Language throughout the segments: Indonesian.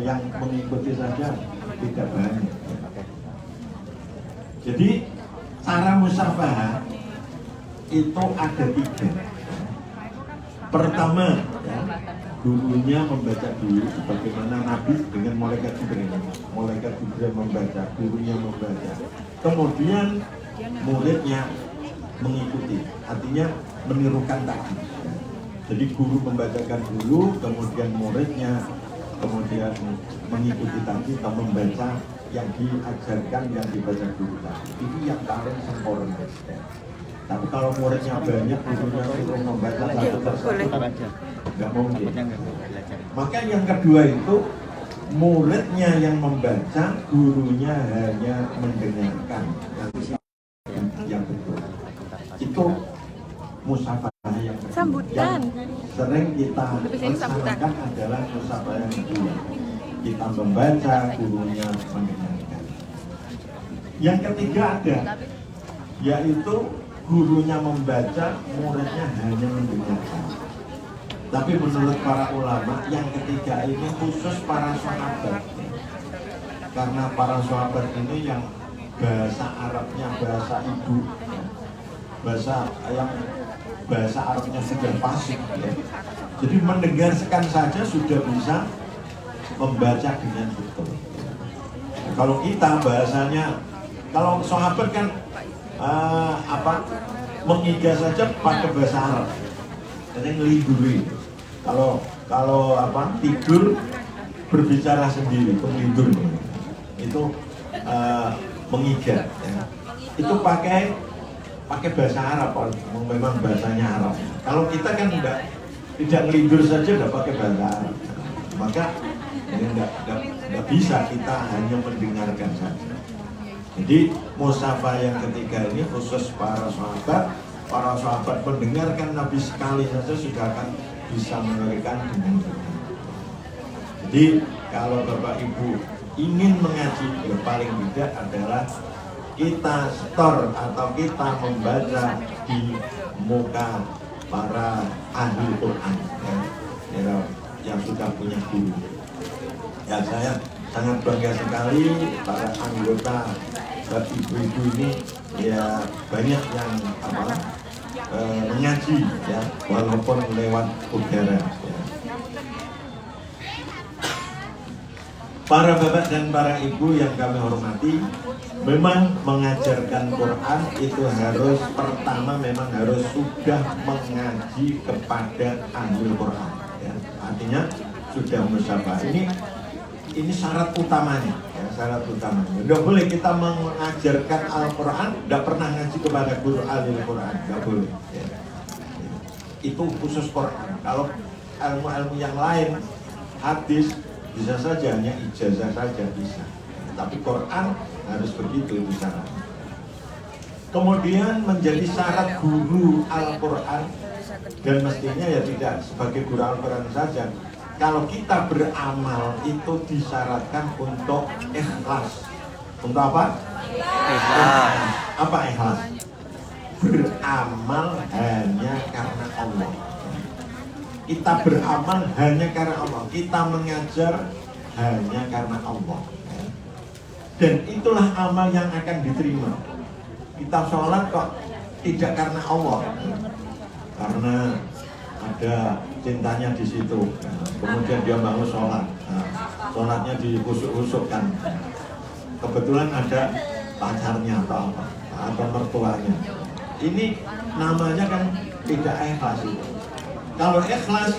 yang mengikuti saja tidak banyak. Jadi cara musafahah itu ada 3. Pertama, ya, gurunya membaca dulu sebagaimana Nabi dengan malaikat Jibril. Malaikat Jibril membaca, gurunya membaca. Kemudian muridnya mengikuti, artinya menirukan tadi. Jadi guru membacakan dulu, kemudian muridnya kemudian mengikuti tadi atau membaca yang diajarkan, yang dibaca guru tadi. Ini yang paling sempurna. Tapi kalau muridnya banyak, gurunya suruh membaca satu persatu, nggak mungkin. Maka yang kedua itu muridnya yang membaca, gurunya hanya mendengarkan. Yang betul. Itu musafahah yang kedua. Sambutan. Yang sering kita laksanakan adalah musafahah yang kedua. Kita membaca, gurunya mendengarkan. Yang ketiga ada, yaitu gurunya membaca, muridnya hanya mendengarkan. Tapi menurut para ulama, yang ketiga ini khusus para sahabat. Karena para sahabat ini yang bahasa Arabnya bahasa ibu, bahasa Arabnya sudah fasih, ya. Jadi mendengarkan saja sudah bisa membaca dengan betul. Kalau kita bahasanya, kalau sahabat kan mengiga saja pakai bahasa Arab, jadi ngelinduri. Kalau tidur berbicara sendiri, pengidur itu mengiga, ya. Itu pakai bahasa Arab, memang bahasanya Arab. Kalau kita kan tidak ngelindur saja, tidak pakai bahasa Arab, maka tidak bisa, kita hanya mendengarkan saja. Jadi musafah yang ketiga ini khusus para sahabat. Para sahabat mendengarkan Nabi sekali saja sudah akan bisa mendengarkan dengan benar. Jadi kalau Bapak Ibu ingin mengaji, yang paling tidak adalah kita setor atau kita membaca di muka para ahli Quran, ya, yang sudah punya guru. Ya, saya sangat bangga sekali para anggota ibu-ibu ini, ya banyak yang mengaji, ya, walaupun lewat udara, ya. Para bapak dan para ibu yang kami hormati, memang mengajarkan Quran itu harus pertama memang harus sudah mengaji kepada ahli Quran, ya. Artinya sudah musafah. Ini syarat utamanya, ya, syarat utamanya. Tidak boleh kita mengajarkan Al-Quran tidak pernah ngaji kepada guru ahli Quran, tidak boleh, ya. Itu khusus Quran. Kalau ilmu-ilmu yang lain, hadis, bisa saja hanya ijazah saja bisa. Tapi Quran harus begitu itu syaratnya. Kemudian menjadi syarat guru Al-Quran, dan mestinya ya tidak sebagai guru Al-Quran saja. Kalau kita beramal itu disyaratkan untuk ikhlas. Untuk apa? Ikhlas. Apa ikhlas? Beramal hanya karena Allah. Kita beramal hanya karena Allah. Kita mengajar hanya karena Allah. Dan itulah amal yang akan diterima. Kita sholat kok tidak karena Allah, karena ada cintanya di situ. Kemudian dia bangun sholat, sholatnya diusuk-usukkan. Kebetulan ada pacarnya atau apa, atau mertuanya. Ini namanya kan tidak ikhlas itu. Kalau ikhlas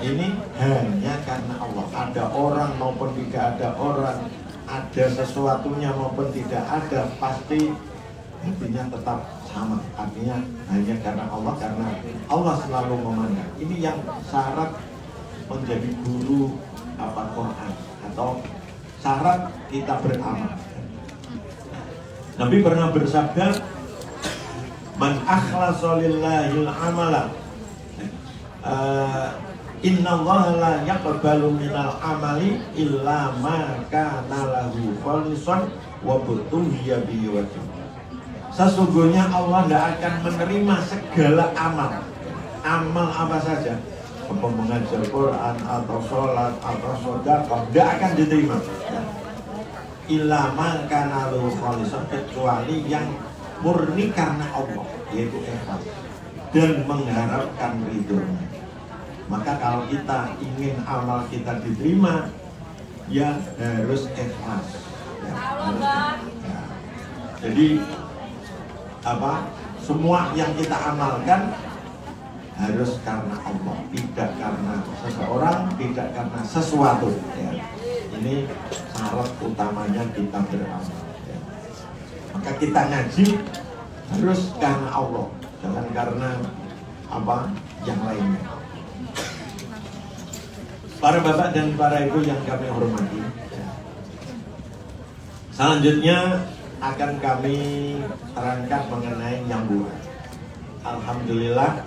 ini hanya karena Allah. Ada orang maupun tidak ada orang, ada sesuatunya maupun tidak ada, pasti artinya tetap sama. Artinya hanya karena Allah, karena Allah selalu memandang. Ini yang syarat menjadi guru Quran, atau syarat kita beramal. Nabi pernah bersabda, man akhlasa lillahil amala, inna Allah la yaqbalu minal amali illa ma kana lahu khalisan wa butuhiya bihi wajib. Sesungguhnya Allah tidak akan menerima segala amal. Amal apa saja, apa mengajar Quran atau sholat atau sedekah tidak akan diterima. Ya. Ilama kana lahu khalisan, kecuali yang murni karena Allah, yaitu ikhlas dan mengharapkan ridhonya. Maka kalau kita ingin amal kita diterima, ya harus ikhlas. Ya, ya. Jadi semua yang kita amalkan harus karena Allah, tidak karena seseorang, tidak karena sesuatu. Ya. Ini syarat utamanya kita beramal. Ya. Maka kita ngaji harus karena Allah, jangan karena yang lainnya. Para bapak dan para ibu yang kami hormati, ya. Selanjutnya akan kami terangkan mengenai nyambuhan. Alhamdulillah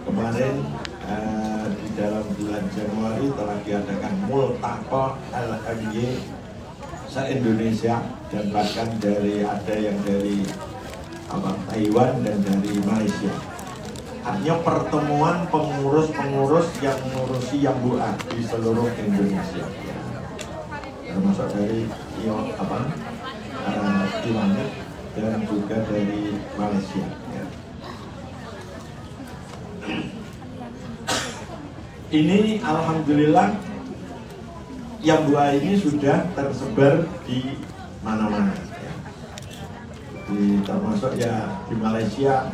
kemarin di dalam bulan Januari telah diadakan Multaqa LMY se-Indonesia, dan bahkan ada yang dari Taiwan dan dari Malaysia. Artinya pertemuan pengurus-pengurus yang mengurusi Yambuah di seluruh Indonesia, termasuk dari Tiongkok dan juga dari Malaysia. Ya. Ini alhamdulillah Yambuah ini sudah tersebar di mana-mana. Ya. Termasuk ya di Malaysia,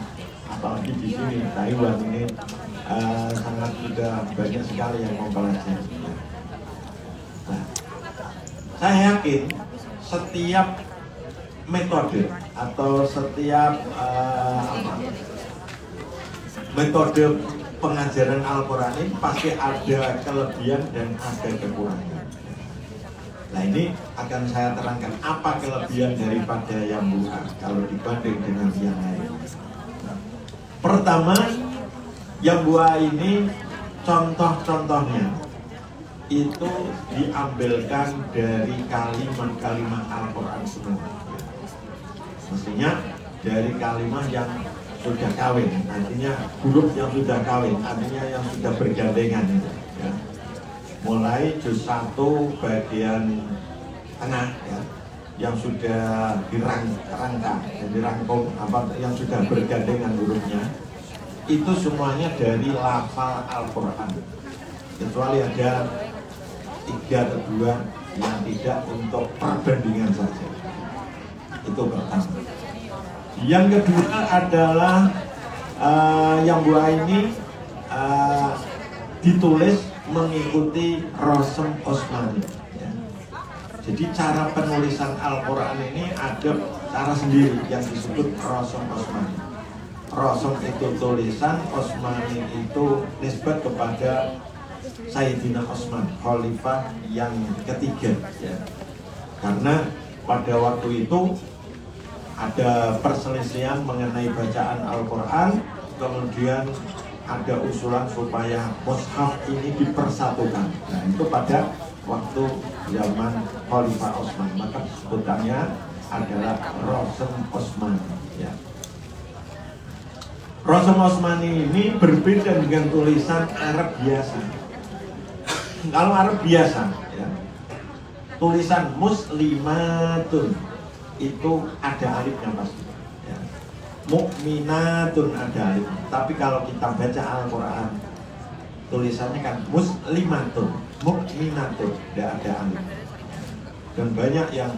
apalagi di sini Taiwan ini sangat sudah banyak sekali yang mempelajari. Nah, saya yakin setiap metode atau setiap metode pengajaran Al-Quran ini pasti ada kelebihan dan ada kekurangan. Nah, ini akan saya terangkan apa kelebihan daripada Yambuah kalau dibanding dengan yang lain. Pertama, Yambuah ini contoh-contohnya itu diambilkan dari kalimat-kalimat Al-Quran semua. Mestinya dari kalimat yang sudah kawin, artinya huruf yang sudah kawin, artinya yang sudah bergandengan. Ya. Mulai juz 1 bagian tengah, ya, yang sudah dirangka dan dirangkum, yang sudah bergandengan hurufnya, itu semuanya dari lafal Al-Quran, kecuali ada 3 atau 2 yang tidak untuk perbandingan saja. Itu pertama. Yang kedua adalah Yambuah ini ditulis mengikuti Rasm Osmani. Jadi cara penulisan Al-Quran ini ada cara sendiri yang disebut Rasm Osmani. Rasm itu tulisan, Osmani itu nisbat kepada Sayyidina Osman, khalifah yang ketiga. Ya. Karena pada waktu itu ada perselisihan mengenai bacaan Al-Quran, kemudian ada usulan supaya mushaf ini dipersatukan. Nah, itu pada waktu zaman Khalifah Utsman, maka sebutannya adalah Rasm Osmani. Ya. Rasm Osmani ini berbeda dengan tulisan Arab biasa. Kalau Arab biasa, ya, tulisan muslimatun itu ada alifnya pasti. Ya. Mukminatun ada alif. Tapi kalau kita baca Al-Quran, tulisannya kan muslimatun, mukminatun, tidak ada alif. Dan banyak yang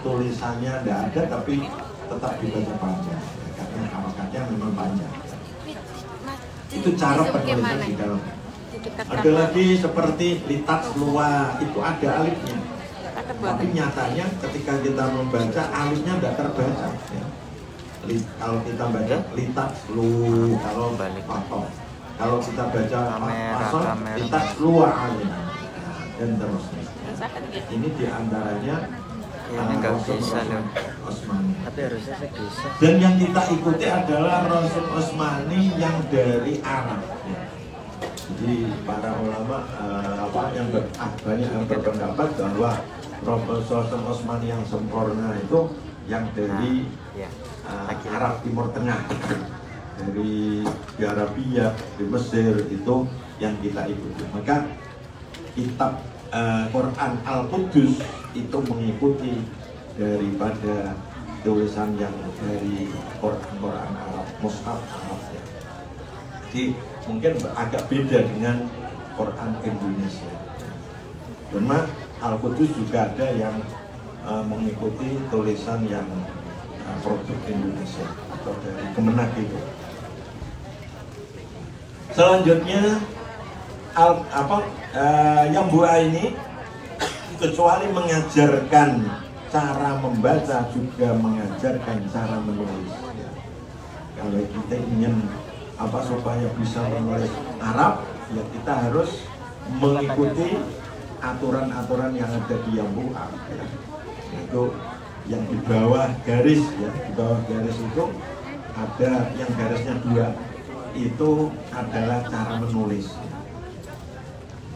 tulisannya tidak ada tapi tetap dibaca panjang, ya, karena harokatnya memang panjang. Itu cara penulisan di dalam. Ada lagi seperti litats luwa, itu ada alifnya. Tapi nyatanya ketika kita membaca alifnya tidak terbaca. Ya. Kalau kita baca litats lu, kalau patok. Kalau kita baca pasal litats luwa alif, dan terusnya. Ini diantaranya Osmani. Tapi harusnya bisa. Dan yang kita ikuti adalah Rasul Osmani yang dari Arab. Ya. Jadi para ulama banyak yang berpendapat bahwa Rasul Osmani yang sempurna itu yang dari Arab Timur Tengah, dari Arabia, di Mesir itu yang kita ikuti. Maka kitab Quran Al-Qudus itu mengikuti daripada tulisan yang dari Quran Arab, Mushaf Arab ya. Jadi mungkin agak beda dengan Quran Indonesia. Cuma Al-Qudus juga ada yang mengikuti tulisan yang produk Indonesia atau dari Kemenak itu. Selanjutnya yang buah ini kecuali mengajarkan cara membaca juga mengajarkan cara menulis. Ya. Kalau kita ingin supaya bisa menulis Arab, ya kita harus mengikuti aturan-aturan yang ada di yang buah. Ya. Itu yang di bawah garis ya, di bawah garis itu ada yang garisnya 2, itu adalah cara menulis.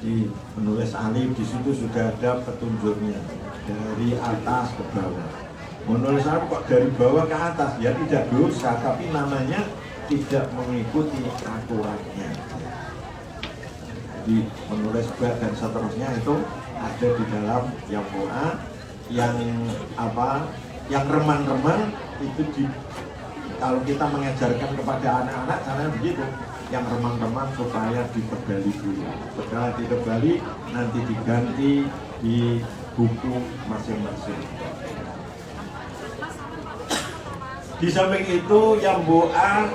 Di menulis alif di situ sudah ada petunjuknya dari atas ke bawah. Menulis alif kok dari bawah ke atas ya tidak dosa, tapi namanya tidak mengikuti aturannya. Jadi menulis ba dan seterusnya itu ada di dalam yang doa, yang remang-remang itu kalau kita mengajarkan kepada anak-anak caranya begitu, yang remang-remang supaya ditebali dulu. Setelah ditebali nanti diganti di buku masing-masing. Di samping itu yang Boa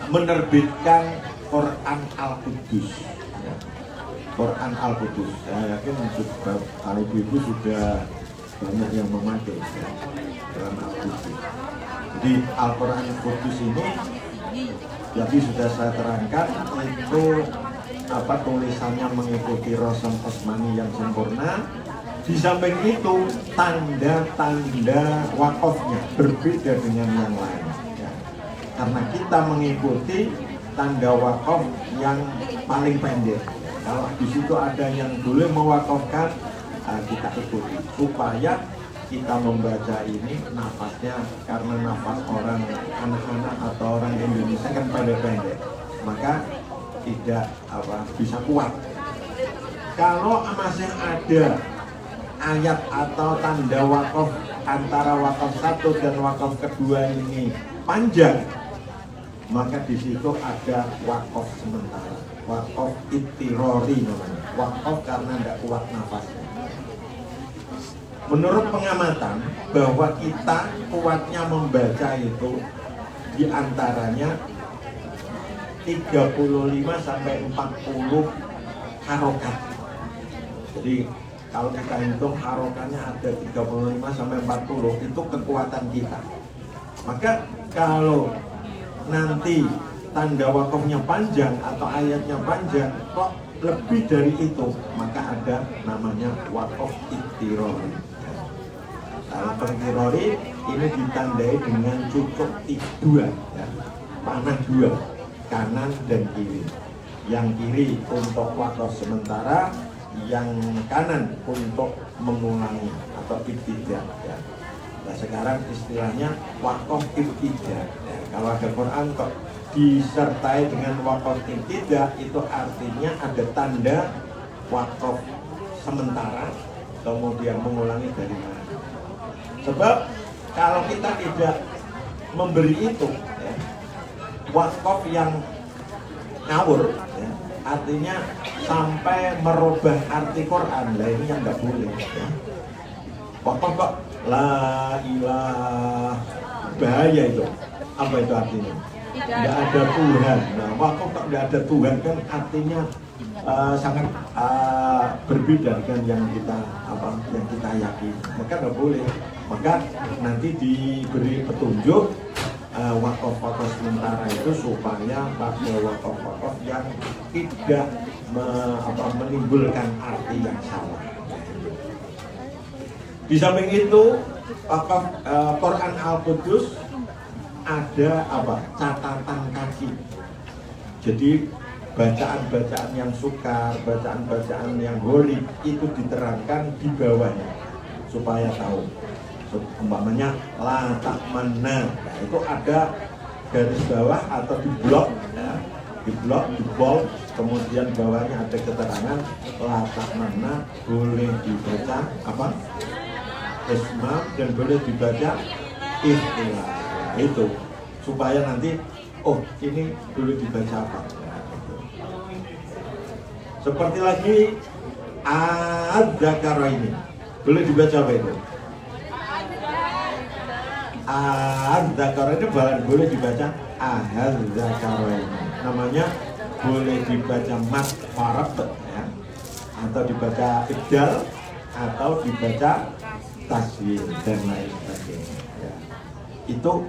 menerbitkan Quran Al-Qudus. Quran Al-Qudus. Saya yakin kalau ibu sudah banyak yang memakai Quran Al-Qudus. Jadi Al-Quran Al-Qudus ini jadi sudah saya terangkan itu tulisannya mengikuti Rasul Osmani yang sempurna. Di samping itu tanda-tanda wakofnya berbeda dengan yang lain ya. Karena kita mengikuti tanda wakof yang paling pendek. Kalau di situ ada yang boleh mewakofkan, kita ikuti supaya kita membaca ini nafasnya, karena nafas orang anak-anak atau orang Indonesia kan pendek-pendek, maka tidak bisa kuat. Kalau masih ada ayat atau tanda wakof antara wakof 1 dan wakof kedua ini panjang, maka di situ ada wakof sementara, wakof ittirori namanya, wakof karena tidak kuat nafasnya. Menurut pengamatan bahwa kita kuatnya membaca itu diantaranya 35 sampai 40 harokat. Jadi kalau kita hitung harokannya ada 35 sampai 40, itu kekuatan kita. Maka kalau nanti tanda wakofnya panjang atau ayatnya panjang, kok lebih dari itu, maka ada namanya wakof ittirori. Kalau perkirori ini ditandai dengan cucuk 2 ya, panah 2, kanan dan kiri. Yang kiri untuk wakof sementara, yang kanan untuk mengulangi atau ibtidah ya. Nah sekarang istilahnya wakof ibtidah ya. Kalau ada Quran kok disertai dengan wakof ibtidah, itu artinya ada tanda wakof sementara, kemudian mengulangi dari mana. Sebab kalau kita tidak memberi itu ya, wakof yang ngawur ya, artinya sampai merubah arti Quran, lah ini yang nggak boleh ya. Wakof kok la ilah, bahaya itu. Apa itu artinya? Tidak ada Tuhan. Nah wakof kok tidak ada Tuhan kan artinya sangat berbeda dengan yang kita yakini. Maka nggak boleh. Maka nanti diberi petunjuk wakof-wakof sementara itu supaya pakai wakof-wakof yang tidak menimbulkan arti yang salah. Di samping itu wakof Quran Al-Qudus ada catatan kaki. Jadi bacaan-bacaan yang sukar, bacaan-bacaan yang gharib itu diterangkan di bawahnya supaya tahu. Umpamanya la ta'manna, nah, itu ada garis bawah atau di blok ya, di blok, di bold, kemudian bawahnya ada keterangan latak mana boleh dibaca apa? Ismam dan boleh dibaca ikhtilaf. Itu supaya nanti oh ini boleh dibaca apa? Seperti lagi adzakara ini boleh dibaca apa itu? Adzakara ini boleh dibaca ahadzakara ini. Namanya boleh dibaca mat farad ya, atau dibaca ibdal atau dibaca taswir dan lain sebagainya ya. Itu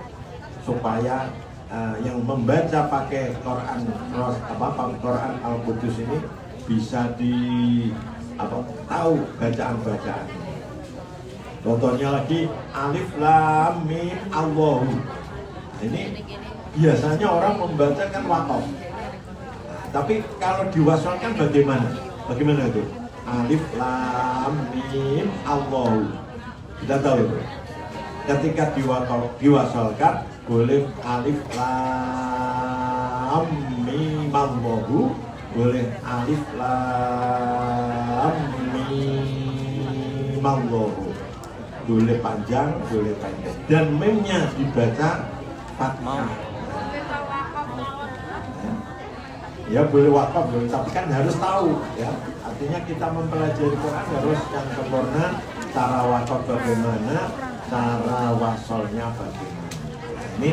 supaya yang membaca pakai Quran Quran Al-Qudus ini bisa tahu bacaan-bacaan. Contohnya lagi alif lam mim Allahu. Ini biasanya orang membacakan waqaf. Tapi kalau diwasalkan bagaimana? Bagaimana itu? Alif lam mim Allahu. Kita tahu itu. Ketika diwasalkan boleh alif lam mim Allahu, boleh alif lam mim Allahu. Boleh panjang, boleh pendek. Dan memnya dibaca fathah. Ya boleh wakaf, boleh, tapi kan harus tahu ya. Artinya kita mempelajari Quran harus yang sempurna, cara wakaf bagaimana, cara wasolnya bagaimana. Ini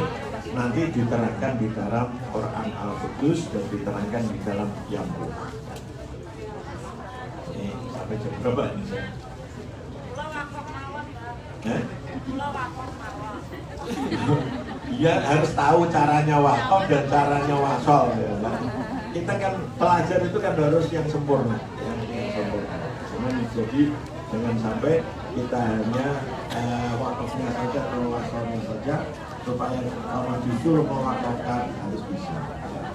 nanti diterangkan di dalam Quran Al-Qudus dan diterangkan di dalam Yambu. Ini sampai jam berapa ini? Iya harus tahu caranya wakaf dan caranya wasol ya. Kita kan pelajar itu kan harus yang sempurna ya, yang sempurna. Jadi jangan sampai kita hanya wakafnya saja atau wasolnya saja, supaya kalau justru mewakafkan harus bisa ya.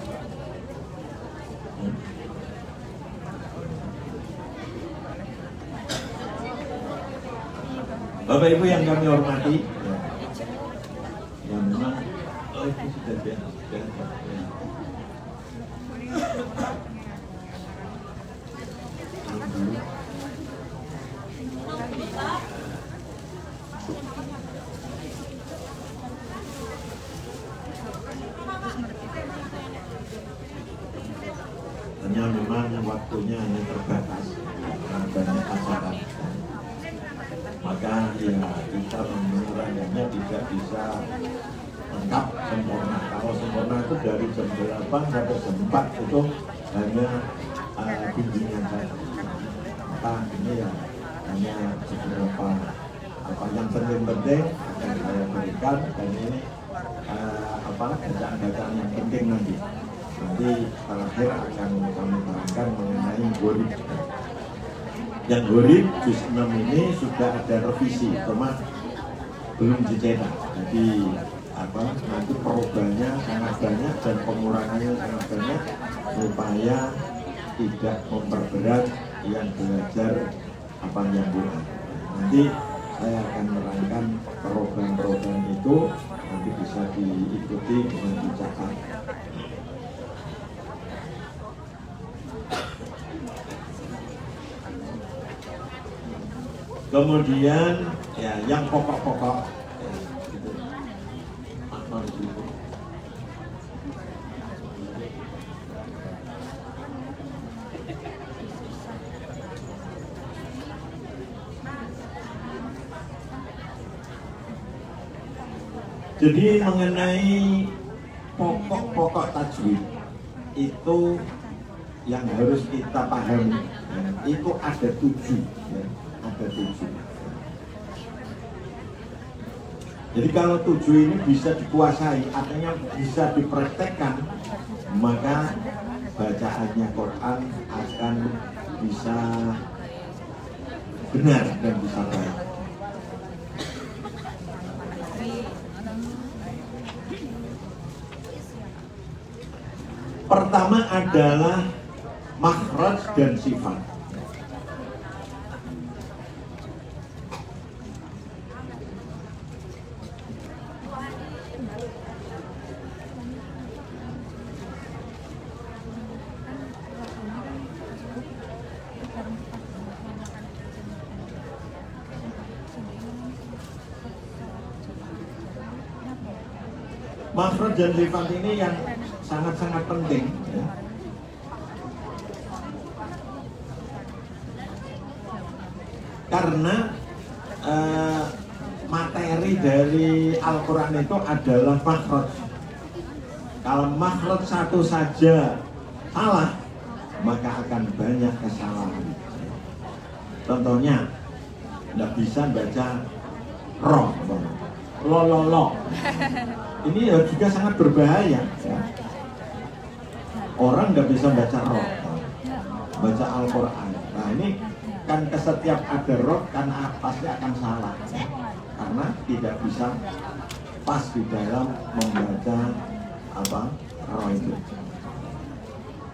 Bapak Ibu yang kami hormati ya memang itu sudah biasa ya. Hanya memang waktunya hanya terbatas karena banyak acara. Maka ya kita menguranginya tidak bisa lengkap sempurna. Kalau sempurna itu dari jam 8 sampai jam 4 itu hanya bimbingan saja. Maka ini ya hanya beberapa yang penting-penting akan saya berikan, dan ini bacaan-bacaan yang penting nanti terakhir akan kami terangkan mengenai gurib. Yang gurib juz 6 ini sudah ada revisi, cuma belum dicetak. Jadi nanti perubahannya sangat banyak dan pengurangannya sangat banyak supaya tidak memperberat yang belajar yang bukan. Nanti saya akan menerangkan perubahan-perubahan itu, nanti bisa diikuti dengan dicatat. Kemudian ya yang pokok-pokok ya, gitu. Jadi mengenai pokok-pokok tajwid itu yang harus kita pahami ya, itu ada 7 ya. Ada 7. Jadi kalau 7 ini bisa dikuasai, artinya bisa dipraktekkan, maka bacaannya Quran akan bisa benar dan bisa baik. Pertama adalah makhraj dan sifat. Makhraj dan sifat ini yang sangat-sangat penting ya. Karena materi dari Al-Quran itu adalah makhraj. Kalau makhraj satu saja salah, maka akan banyak kesalahan. Contohnya, tidak bisa baca ro, lo. Ini juga sangat berbahaya ya. Orang nggak bisa baca ro, baca Al-Quran. Nah ini kan setiap ada roh kan pasti akan salah karena tidak bisa pas di dalam membaca roh itu.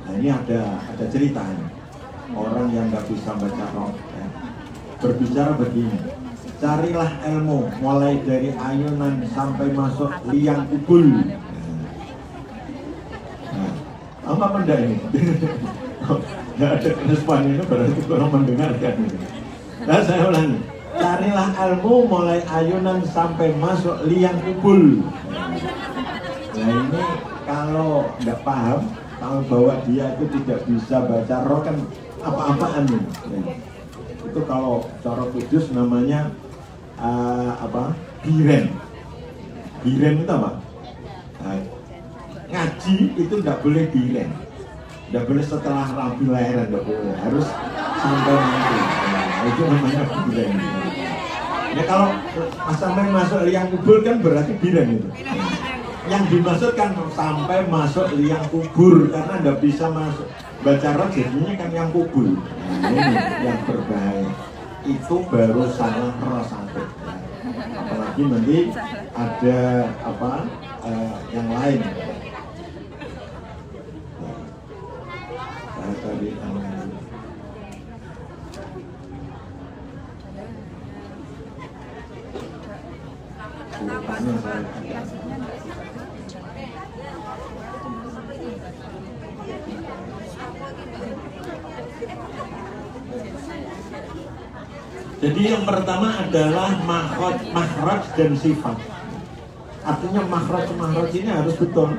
Nah ini ada ceritanya orang yang nggak bisa baca roh ya, berbicara begini, carilah ilmu mulai dari ayunan sampai masuk liang kubul. Nah, apa benda ini? Nggak ada kenespan ini berarti kurang mendengarkan. Nah saya ulangi, carilah ilmu mulai ayunan sampai masuk liang kubul. Nah ini kalau nggak paham, kalau bahwa dia itu tidak bisa baca roh kan apa-apaan ini ya. Itu kalau cara kudus namanya biren itu apa? Nah, ngaji itu nggak boleh biren, nggak boleh setelah rabi lahiran, nggak boleh, harus sampai nanti. Nah, itu namanya biren ya. Kalau sampai masuk liang kubur kan berarti biren itu. Yang dimaksudkan sampai masuk liang kubur, karena nggak bisa masuk baca roh jadinya kan yang kubur. Nah ini yang berbahaya, itu baru salah roh satu. Apalagi nanti ada yang lain. Saya tadi jadi yang pertama adalah makhraj dan sifat. Artinya makhraj ini harus betul.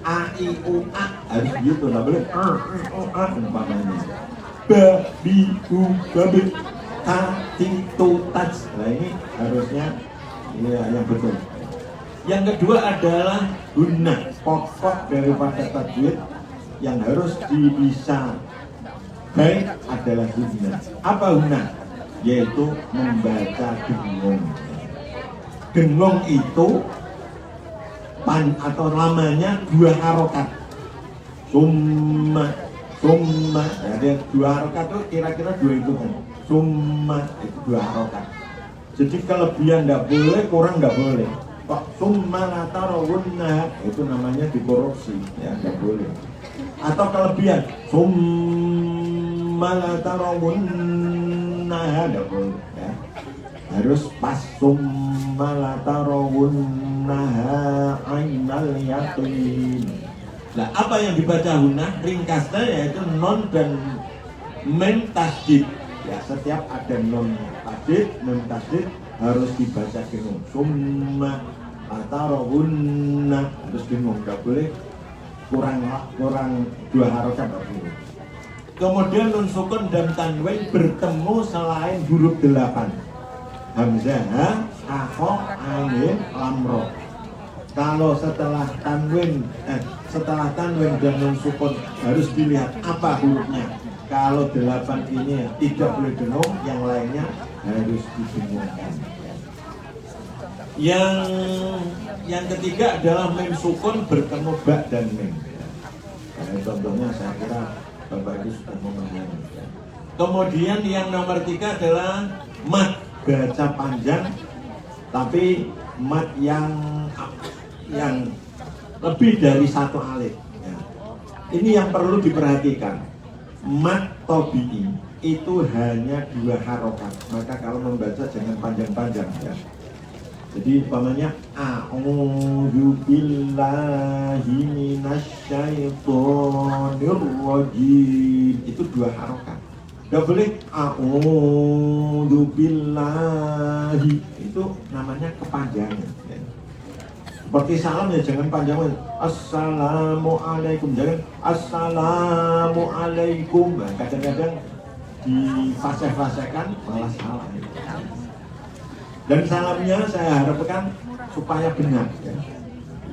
A, I, U, A harus gitu, nggak boleh A, I, U, A umpamanya. Ba, bi, bu, babi, ta, ti, tu, taj. Nah ini harusnya ya, yang betul. Yang kedua adalah gunnah, pokok daripada tajwid yang harus bisa baik adalah gunnah. Apa gunnah? Yaitu membaca dengung. Dengung itu atau lamanya 2 harokat. Summa. Jadi 2 harokat itu kira-kira 2 hitungan. Summa itu 2 harokat. Jadi kelebihan nggak boleh, kurang nggak boleh. Kok summa latarawunna itu namanya dikorupsi, ya nggak boleh. Atau kelebihan summa latarawunna nggak boleh ya. Harus pas summa latarawunna ainal yaqin. Nah apa yang dibaca hunah ringkasnya yaitu non dan mem tasdid. Ya setiap ada non tasdid, mem tasdid harus dibaca dengung. Summa latarawunna harus dengung, nggak boleh kurang 2 harokat nggak boleh. Kemudian nun sukun dan tanwin bertemu selain huruf 8. Hamzah, akho, ain, lam, ro. Kalau setelah tanwin dan nun sukun harus dilihat apa hurufnya. Kalau 8 ini tidak boleh dengung, yang lainnya harus didengungkan. Yang ketiga adalah mim sukun bertemu ba dan mim. Nah, contohnya saya kira Bapak Ibu sudah memahami. Kemudian yang nomor 3 adalah mat, baca panjang, tapi mat yang lebih dari 1 alif. Ya. Ini yang perlu diperhatikan. Mat tobi'i itu hanya 2 harokat. Maka kalau membaca jangan panjang-panjang ya. Jadi umpamanya a'udzu billahi minasyaitonir rajim itu 2 harokat. Enggak boleh a'udzu billahi, itu namanya kepanjangan ya. Seperti salam ya jangan panjang. Assalamualaikum, jangan Assalamualaikum. Nah, kadang-kadang difase-fasekan malah salah. Dan salamnya saya harapkan supaya benar. Ya.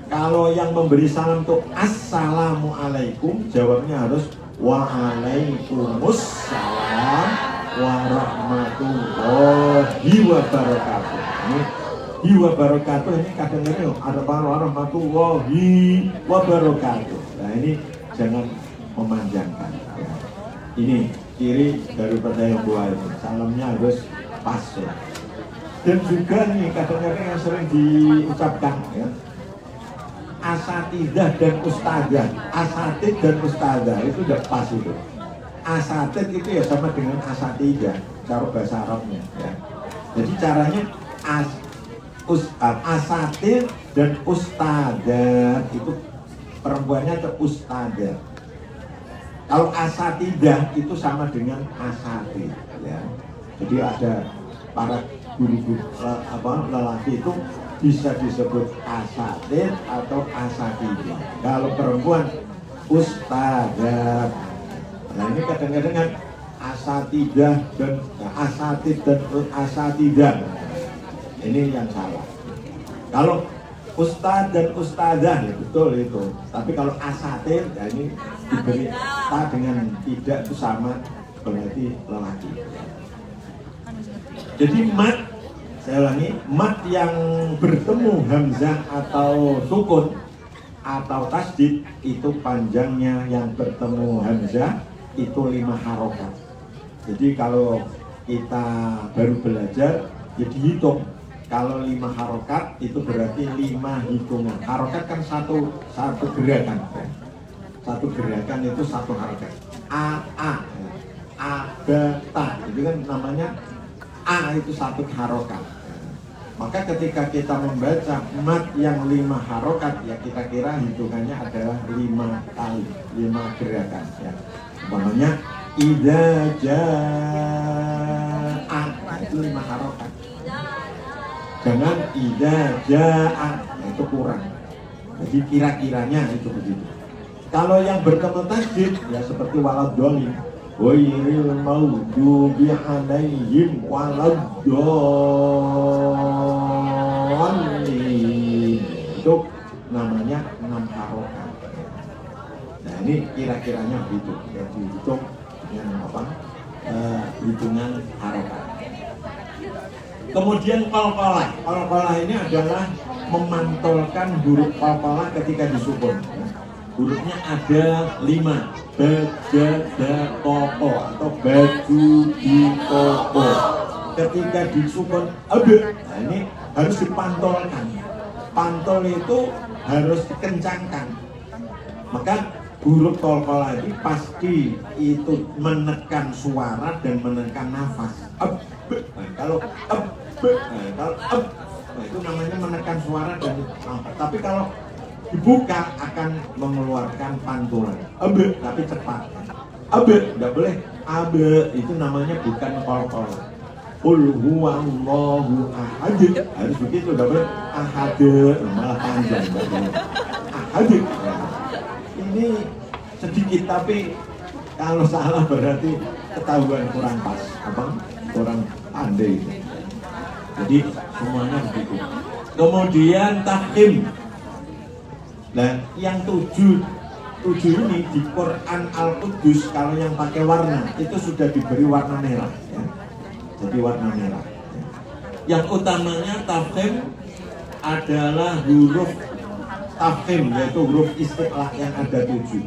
Kalau yang memberi salam itu Assalamualaikum, jawabnya harus Waalaikumsalam warahmatullahi wabarakatuh. Ini wabarakatuh ini kadang-kadang ada warahmatullahi wabarakatuh. Nah ini jangan memanjangkan. Ya. Ini ciri daripada yang buah ini. Salamnya harus pas. Ya. Dan juga nih kadang-kadang yang sering diucapkan ya. Asatidah dan ustadzah, asatid dan ustadzah itu udah pas itu. Asatid itu ya sama dengan asatidah, cara bahasa Arabnya. Ya. Jadi caranya asatid dan ustadzah itu perempuannya itu ustadzah. Kalau asatidah itu sama dengan asatid. Ya. Jadi ada para guru-guru lelaki itu bisa disebut asatid atau asatidah. Kalau perempuan ustadzah. Nah ini kadang-kadang kan asatidah dan asatid dan asatidah. Ini yang salah. Kalau ustadz dan ustadzah ya betul itu. Tapi kalau asatid, ya ini diberi ta dengan tidak itu sama berarti lelaki. Jadi mat, saya ulangi, mat yang bertemu hamzah atau sukun atau tasdid itu panjangnya yang bertemu hamzah itu 5 harokat. Jadi kalau kita baru belajar, jadi hitung. Kalau 5 harokat itu berarti 5 hitungan. Harokat kan satu gerakan. Satu gerakan itu 1 harokat. A, B, ta. Itu kan namanya A itu 1 harokat. Maka ketika kita membaca mat yang 5 harokat, ya kita kira hitungannya adalah 5 kali, 5 gerakan. Ya. Umpamanya idza jaa, itu 5 harokat. Jangan idza jaa, itu kurang. Jadi kira-kiranya itu begitu. Kalau yang bertemu tasdid ya seperti waladhdallin, ghairil maghdubi 'alaihim waladdallin, itu namanya 6 harokat. Nah ini kira-kiranya begitu ya, dihitung dengan apa? Hitungan harokat. Kemudian qalqalah. Qalqalah ini adalah memantulkan huruf qalqalah ketika disukun. Hurufnya ada 5, bada, toko atau baju di toko. Ketika disukun nah ini harus dipantulkan. Pantul itu harus dikencangkan. Maka huruf qalqalah ini pasti itu menekan suara dan menekan nafas. Nah, kalau nah itu namanya menekan suara dan nafas. Tapi kalau dibuka akan mengeluarkan pantulan. Tapi cepat. Tidak boleh. Itu namanya bukan qalqalah. Qul huwallahu ahad. Harus begitu, tidak boleh ahad, malah panjang. Ahad. Ini sedikit tapi kalau salah berarti ketahuan kurang pas, kurang pandai. Jadi semuanya begitu. Kemudian tafkhim. Nah, yang 7 ini di Quran Al-Qudus kalau yang pakai warna itu sudah diberi warna merah ya. Jadi warna merah ya. Yang utamanya tafkhim adalah huruf tafkhim, yaitu huruf istiqlaq yang ada 7.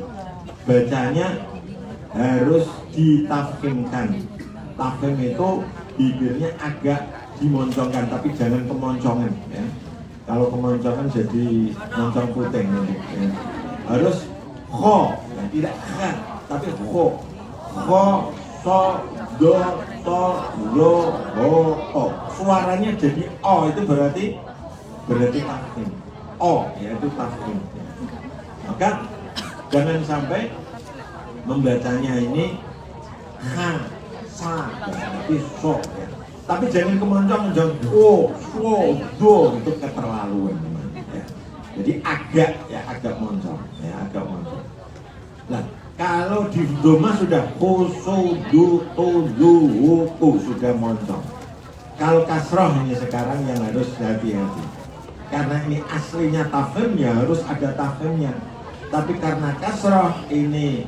Bacanya harus ditafkhimkan. Tafkhim itu bibirnya agak dimoncongkan tapi jangan kemoncongan ya. Kalau kemoncongan jadi moncong puting nanti. Ya. Harus kho, ya, tidak kha, tapi kho. Kho, so, do, to, lo, ho, o. Suaranya jadi o, itu berarti tafkhim. O, yaitu tafkhim. Ya. Maka jangan sampai membacanya ini ha, sa, ya, tapi so. Ya. Tapi jangan kemoncong, jangan do, itu keterlaluan. Ya. Jadi agak moncong, ya agak moncong. Nah, kalau di doma sudah husu sudah moncong. Kalau kasroh ini sekarang yang harus hati-hati. Karena ini aslinya tafhimnya harus ada tafhimnya. Tapi karena kasroh ini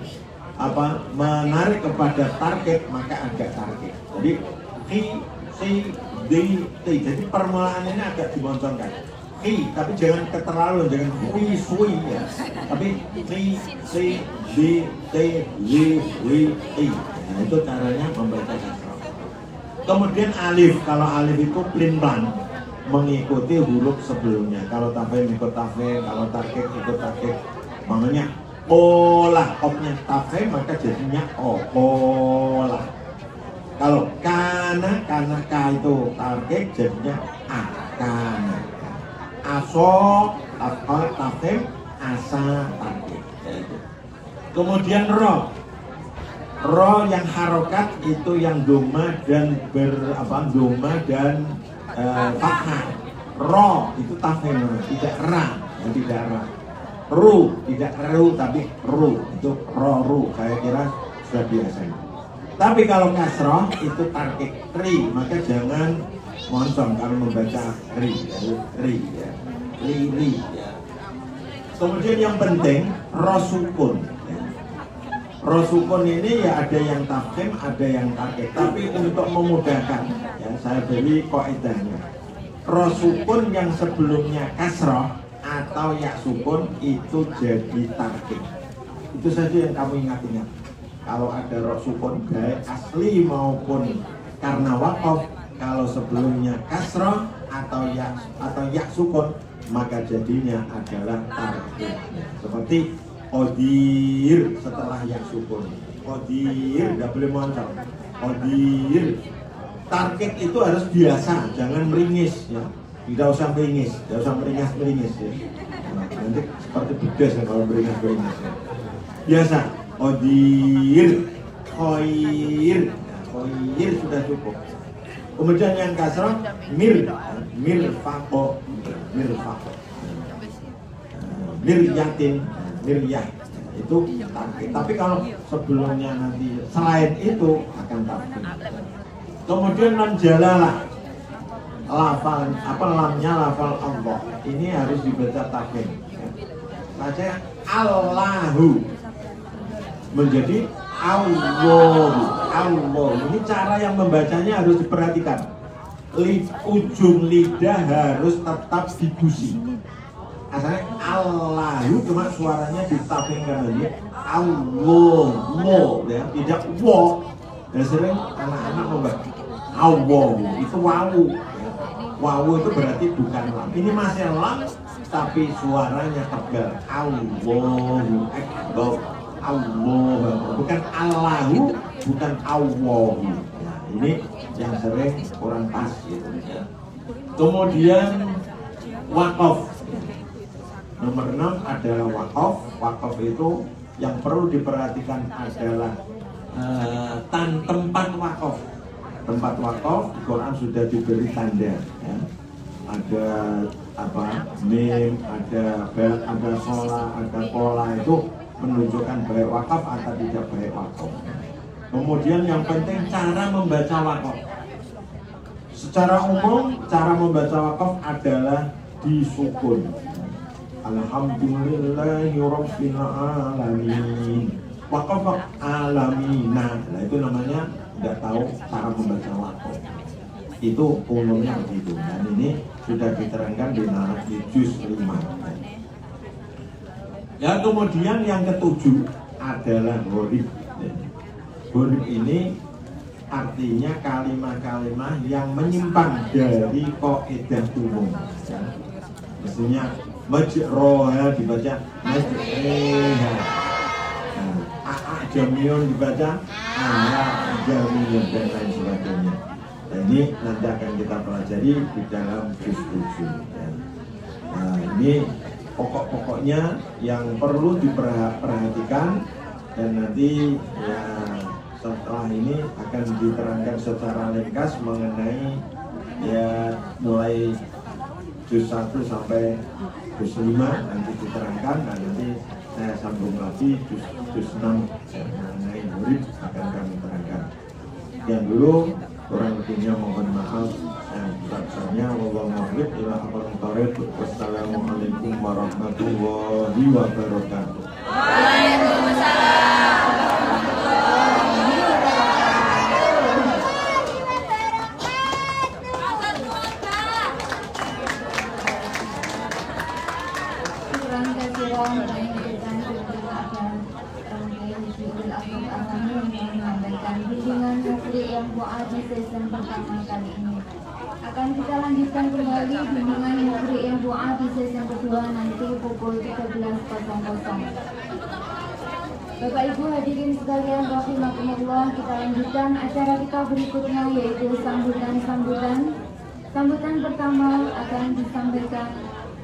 menarik kepada target, maka agak target. Jadi jadi permulaan ini agak dimoncongkan. Tapi jangan keterlaluan, jangan sui ya. Tapi nah, itu caranya membaca kasroh. Kemudian alif, kalau alif itu pelin-pelan mengikuti huruf sebelumnya. Kalau tafhim ikut tafhim, kalau tarkik ikut tarkik. Makanya pola kopnya tafhim maka jadinya pola. Kalau kana ka itu tarkik jadinya kana. Aso tafhim asa tarkik. Kemudian ro yang harokat itu yang doma dan doma dan fathah. Ro itu tafhim, tidak ra, tidak ra. Ru, tidak ru tapi ru, itu ru, saya kira sudah biasa. Tapi kalau kasroh itu tarkik ri, maka jangan moncong kalau membaca ri ya. Ri ya. Kemudian yang penting rosukun ya. Rosukun ini ya ada yang tafhim, ada yang tarkik. Tapi untuk memudahkan ya saya beri kaidahnya. Rosukun yang sebelumnya kasroh atau ya sukun itu jadi tarkik. Itu saja yang kamu ingat-ingat. Kalau ada ro sukun baik asli maupun karena wakaf, kalau sebelumnya kasroh atau ya sukun maka jadinya adalah tarkik. Seperti qadir setelah ya sukun. Qadir tidak boleh moncong. Qadir tarkik itu harus biasa, jangan meringis ya. Tidak usah meringis ya. Nah, nanti seperti bedas ya kalau meringis ya. Biasa, qadir, khair, khair sudah cukup. Kemudian yang kasrah, mirfaqo, miryatin, miryah. Itu tarkik. Tapi kalau sebelumnya nanti selain itu akan tarkik. Kemudian lam jalalah. Lamnya lafal Allah ini harus dibaca tafhim. Baca Allahu menjadi Allah. Ini cara yang membacanya harus diperhatikan. Ujung lidah harus tetap dibusi. Asalnya Allahu cuma suaranya ditafhimkan aja. Allah, ya tidak wo. Dan sering anak-anak membaca Allah itu wawu. Wawu itu berarti bukan lam. Ini masih lam tapi suaranya tebal. Allahu Akbar. Allah, bukan Allahu, bukan Allahu. Nah, ini yang sering kurang pas gitu ya. Kemudian wakaf. Nomor 6 adalah wakaf. Wakaf itu yang perlu diperhatikan adalah tempat wakaf. Tempat wakaf di Quran sudah diberi tanda ya. Ada mim, ada bel, ada sholah, ada pola, itu menunjukkan baik wakaf atau tidak baik wakaf. Kemudian yang penting cara membaca wakaf. Secara umum cara membaca wakaf adalah disukun. Alhamdulillahirabbil alamin. Wakaf alamina. Nah itu namanya tidak tahu cara membaca wakaf. Itu umumnya begitu. Dan ini sudah diterangkan di juz 5. Ya kemudian yang ketujuh adalah gharib. Gharib ini artinya kalimat-kalimat yang menyimpang dari kaidah umum. Ya. Maksudnya majroha dibaca majreha. Jamiun dibaca jamiun dan lain sebagainya. Nah, ini nanti akan kita pelajari di dalam juz 7 ya. Nah ini pokok-pokoknya yang perlu diperhatikan dan nanti ya setelah ini akan diterangkan secara ringkas mengenai ya mulai juz 1 sampai juz 5 nanti diterangkan, dan nanti saya sambung lagi juz 6 mengenai murid akan kami terangkan. Sekian dulu, kurang lebihnya mohon maaf. Sebab-sebabnya wassalamualaikum warahmatullahi wabarakatuh. Bimbingan Mufri yang buat di season pertama kali ini. Akan kita lanjutkan kembali bimbingan Mufri yang buat di season kedua nanti pukul 13.00. Bapak Ibu hadirin sekalian rahimakumullah, kita lanjutkan acara kita berikutnya, yaitu sambutan. Sambutan pertama akan disampaikan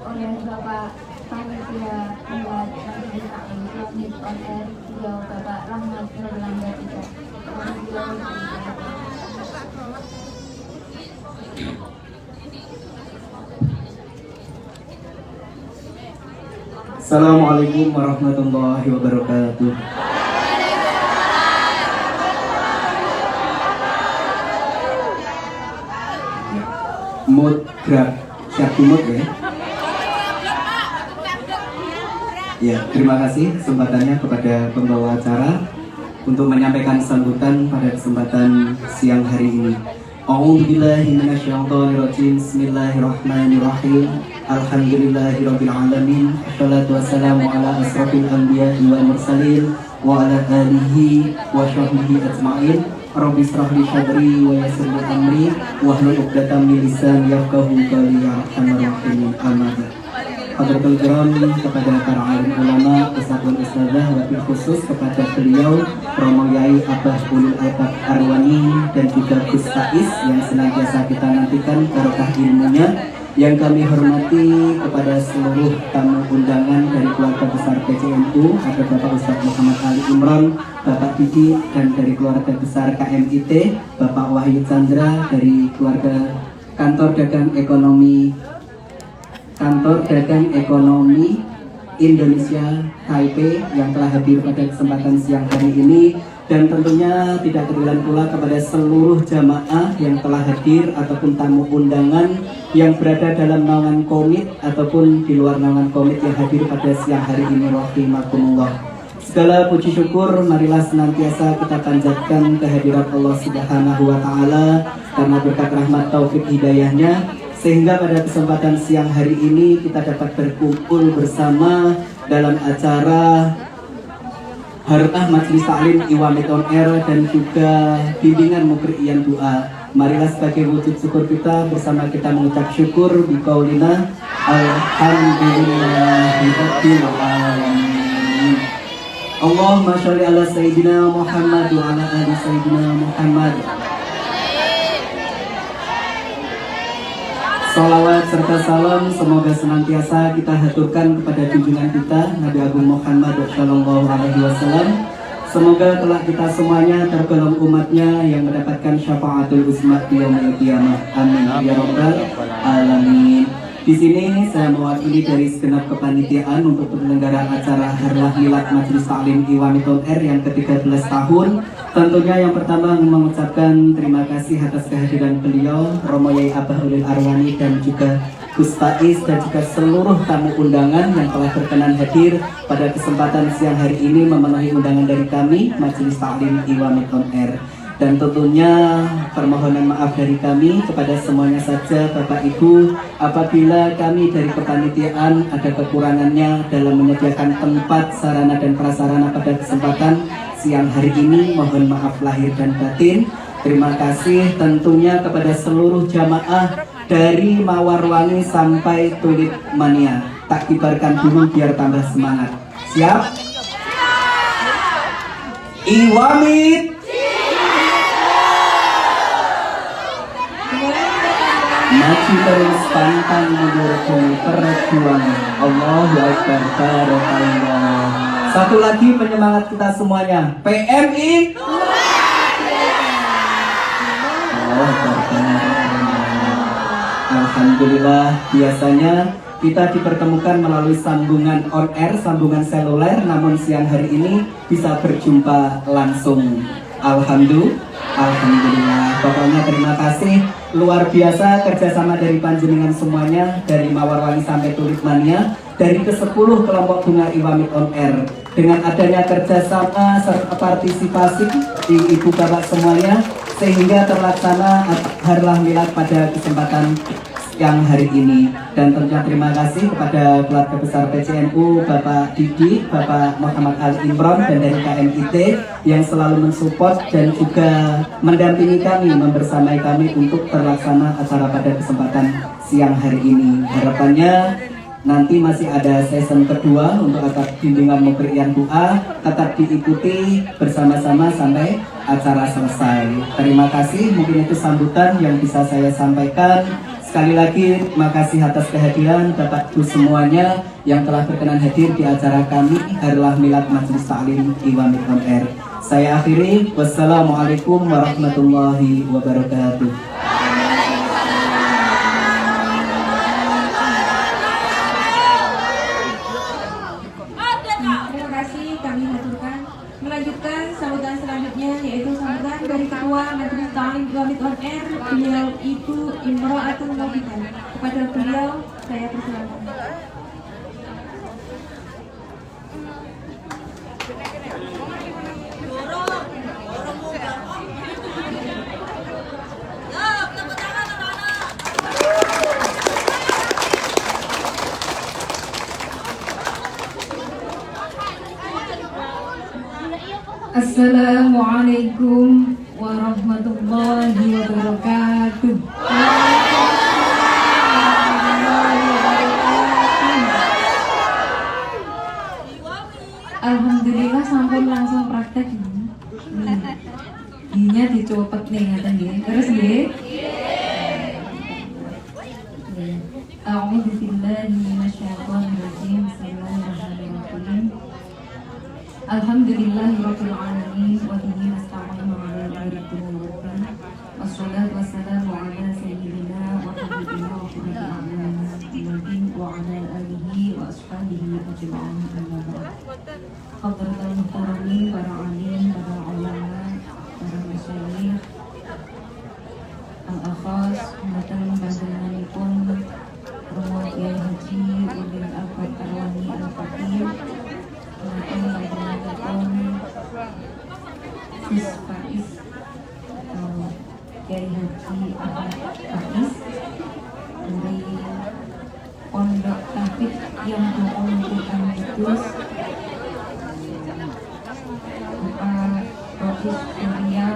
oleh Bapak Panitia Milad Majelis Taklim Islami on Air, beliau Bapak Rahmat Nurlanda Tika. Assalamualaikum warahmatullahi wabarakatuh. Mood gerak, siap mood ya. Ya, terima kasih kesempatannya kepada pembawa acara untuk menyampaikan sambutan pada kesempatan siang hari ini. A'udzubillahi minasyaitonirrajim. Bismillahirrahmanirrahim. Alhamdulillahirabbil alamin. Wassalatu wassalamu ala asrofil anbiya'i wal mursalin wa ala alihi wa sahbihi ajma'in. Rabbi israh li sadri wa yassir li amri wahlul 'uqdatam min lisani yafqahu qawli ya arhamar rahimin. Amin. Hadratul kiram, kepada para alim ulama, ustadzul ustadzah, wabil khusus kepada beliau Romo Yai Abah Ulul Albab Arwani dan juga Gus Faiz yang senantiasa kita nantikan barokah ilmunya. Yang kami hormati kepada seluruh tamu undangan dari keluarga besar PCNU, ada Bapak Ustadz Muhammad Ali Imron, Bapak Didi, dan dari keluarga besar KMIT, Bapak Wahyu Chandra dari keluarga Kantor Dagang Ekonomi Indonesia Taipei yang telah hadir pada kesempatan siang hari ini, dan tentunya tidak ketinggalan pula kepada seluruh jamaah yang telah hadir ataupun tamu undangan yang berada dalam naungan komit ataupun di luar naungan komit yang hadir pada siang hari ini. Rahimakumullah. Segala puji syukur marilah senantiasa kita panjatkan kehadirat Allah Subhanahu wa Ta'ala, karena berkat rahmat taufik hidayahnya sehingga pada kesempatan siang hari ini kita dapat berkumpul bersama dalam acara Harokah Majelis Taklim Iwamit on Air dan juga bimbingan Mukri'iyyan Doa. Marilah sebagai wujud syukur kita bersama kita mengucap syukur biqaulina alhamdulillahirabbil alamin. Allahumma sholli ala sayyidina Muhammad wa ala ali sayyidina Muhammad. Salawat serta salam semoga senantiasa kita haturkan kepada junjungan kita Nabi Agung Muhammad Shallallahu Alaihi Wasallam. Semoga kelak kita semuanya tergolong umatnya yang mendapatkan syafaatul uzma di yaumil qiyamah. Amin ya rabbal alamin. Di sini saya mewakili dari segenap kepanitiaan untuk penyelenggara acara Harlah Milad Majelis Taklim Iwamit on Air yang ke-13 tahun. Tentunya yang pertama mengucapkan terima kasih atas kehadiran beliau Romo Yai Abah Ulul Arwani dan juga Gus Faiz dan juga seluruh tamu undangan yang telah berkenan hadir pada kesempatan siang hari ini memenuhi undangan dari kami Majelis Taklim Iwamit on Air. Dan tentunya permohonan maaf dari kami kepada semuanya saja Bapak Ibu apabila kami dari kepanitiaan ada kekurangannya dalam menyediakan tempat, sarana dan prasarana pada kesempatan siang hari ini. Mohon maaf lahir dan batin. Terima kasih tentunya kepada seluruh jamaah dari Mawarwangi sampai Tulip Mania. Tak kibarkan dulu biar tambah semangat. Siap? Iwamit maju terus pantang mundur demi perjuangan. Allahu Akbar. Barakallah. Satu lagi penyemangat kita semuanya. PMI. Alhamdulillah, biasanya Kita dipertemukan melalui sambungan on air, sambungan seluler, namun siang hari ini bisa berjumpa langsung. Alhamdulillah. Pokoknya terima kasih luar biasa kerjasama dari panjenengan semuanya, dari Mawarwangi sampai Tulipmania, dari ke-10 kelompok Bunga Iwamit on air. Dengan adanya kerjasama serta partisipasi di ibu bapak semuanya, sehingga terlaksana Harlah Milad pada kesempatan yang hari ini. Dan tentunya terima kasih kepada keluarga besar PCNU, Bapak Didi, Bapak Muhammad Ali Imron, dan dari KMIT yang selalu mensupport dan juga mendampingi kami, membersamai kami untuk terlaksana acara pada kesempatan siang hari ini. Harapannya nanti masih ada season kedua untuk acara bimbingan Muqri'an doa, tetap diikuti bersama-sama sampai acara selesai. Terima kasih, mungkin itu sambutan yang bisa saya sampaikan. Sekali lagi, terima kasih atas kehadiran Bapak Ibu semuanya yang telah berkenan hadir di acara kami Harlah Milad Majelis Ta'lim Iwamit on Air. Saya akhiri, wassalamualaikum warahmatullahi wabarakatuh. Terima kasih kami haturkan. Melanjutkan sambutan selanjutnya yaitu sambutan dari Ketua Majelis Ta'lim Iwamit on Air, beliau Ibu Imro'atul Mubidan. Kepada beliau saya persilakan. Assalamualaikum warahmatullahi wabarakatuh. Alhamdulillah sampun langsung praktek ini. Dinya dicopet nih ngaten nggih. Terus nggih. A'udzu billahi minasyaitonir rajim. Bismillahirrahmanirrahim. Alhamdulillahirabbil alamin wa bihi nasta'inu 'ala umuri dunya waddin. Wassalatu wassalamu 'ala sayyidina wa habibina wa qurrati a'yunina Muhammadin wa 'ala alihi wa ashabihi ajma'in. Amma ba'd. Hadratul muhtaramin, para alim, para ulama, para masyayikh, al-akhas, matan panjenenganipun Romo Kiai Haji Udin Albert Arwani Al-Fakir, matan panjenenganipun Sis Faiz atau Kiai Haji Ahmad Faiz dari Pondok Tahfidz yang mengumpulkan kudus, Bapak Profis Surya,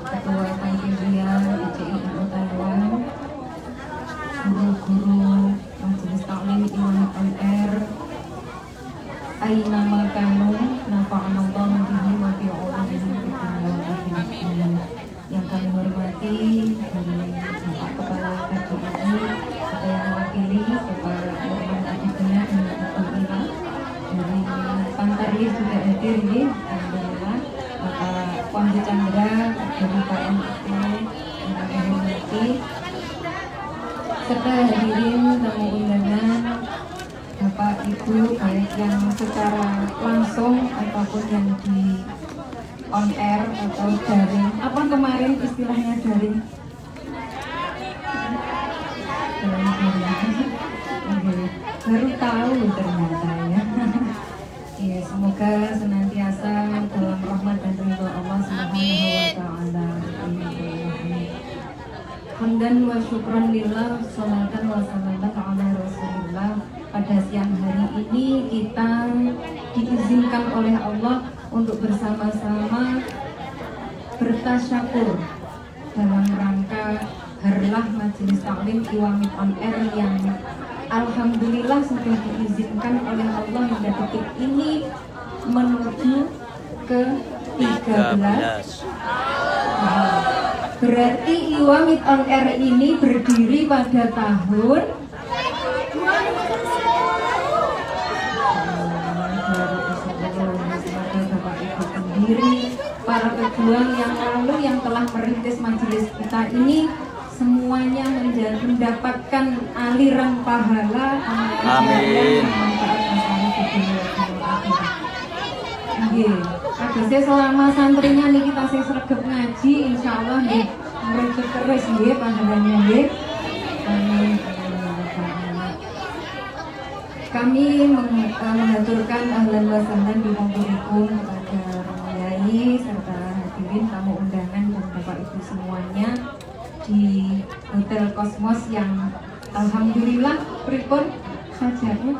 Ketua Panitia ICINU Taiwan, guru-guru Majelis Ta'lim Iwamit on Air, Aina Makanu, Nafa'anallahu bihi wa fi ulumihim fid dunya wal akhirah. Yang kami hormati dari Bapak Kepala KJRI, saya mewakili Bapak Nurman Adibina dan Ibu Ina. Dari Pantaris juga hadir ya, alhamdulillah. Bapak Wahyu Chandra dari KMIT yang kami hormati, serta hadirin tamu undangan Bapak Ibu baik yang secara langsung ataupun yang di on air atau daring. Apa kemarin istilahnya daring? Baru tahu ternyata ya. Ya, semoga senantiasa dalam rahmat dan ridho Allah Subhanahu wa taala. Hamdan wa syukran lillah, sholatan wa salaman ala Rasulillah. Pada siang hari ini kita diizinkan oleh Allah untuk bersama-sama bertasyakur dalam rangka Harlah Majelis Ta'lim Iwamit on Air yang alhamdulillah sudah diizinkan oleh Allah hingga detik ini menuju ke 13. Berarti Iwamit on Air ini berdiri pada tahun 2010. Bapak Ibu pendiri, para pejuang yang lalu yang telah merintis majelis kita ini, semuanya mendapatkan aliran pahala. Amin. Bermanfaat masalah di dunia dan akhirat. Nggih, kados selama santrinya niki tasih sregep ngaji, insyaallah nggih merucut terus nggih pahalanya nggih. Amin. Kami mengaturkan ahlan wa sahlan di Mongolikum kepada Romo Yai serta hadirin tamu undangan dan Bapak Ibu semuanya di Hotel Cosmos yang alhamdulillah pripun sajane.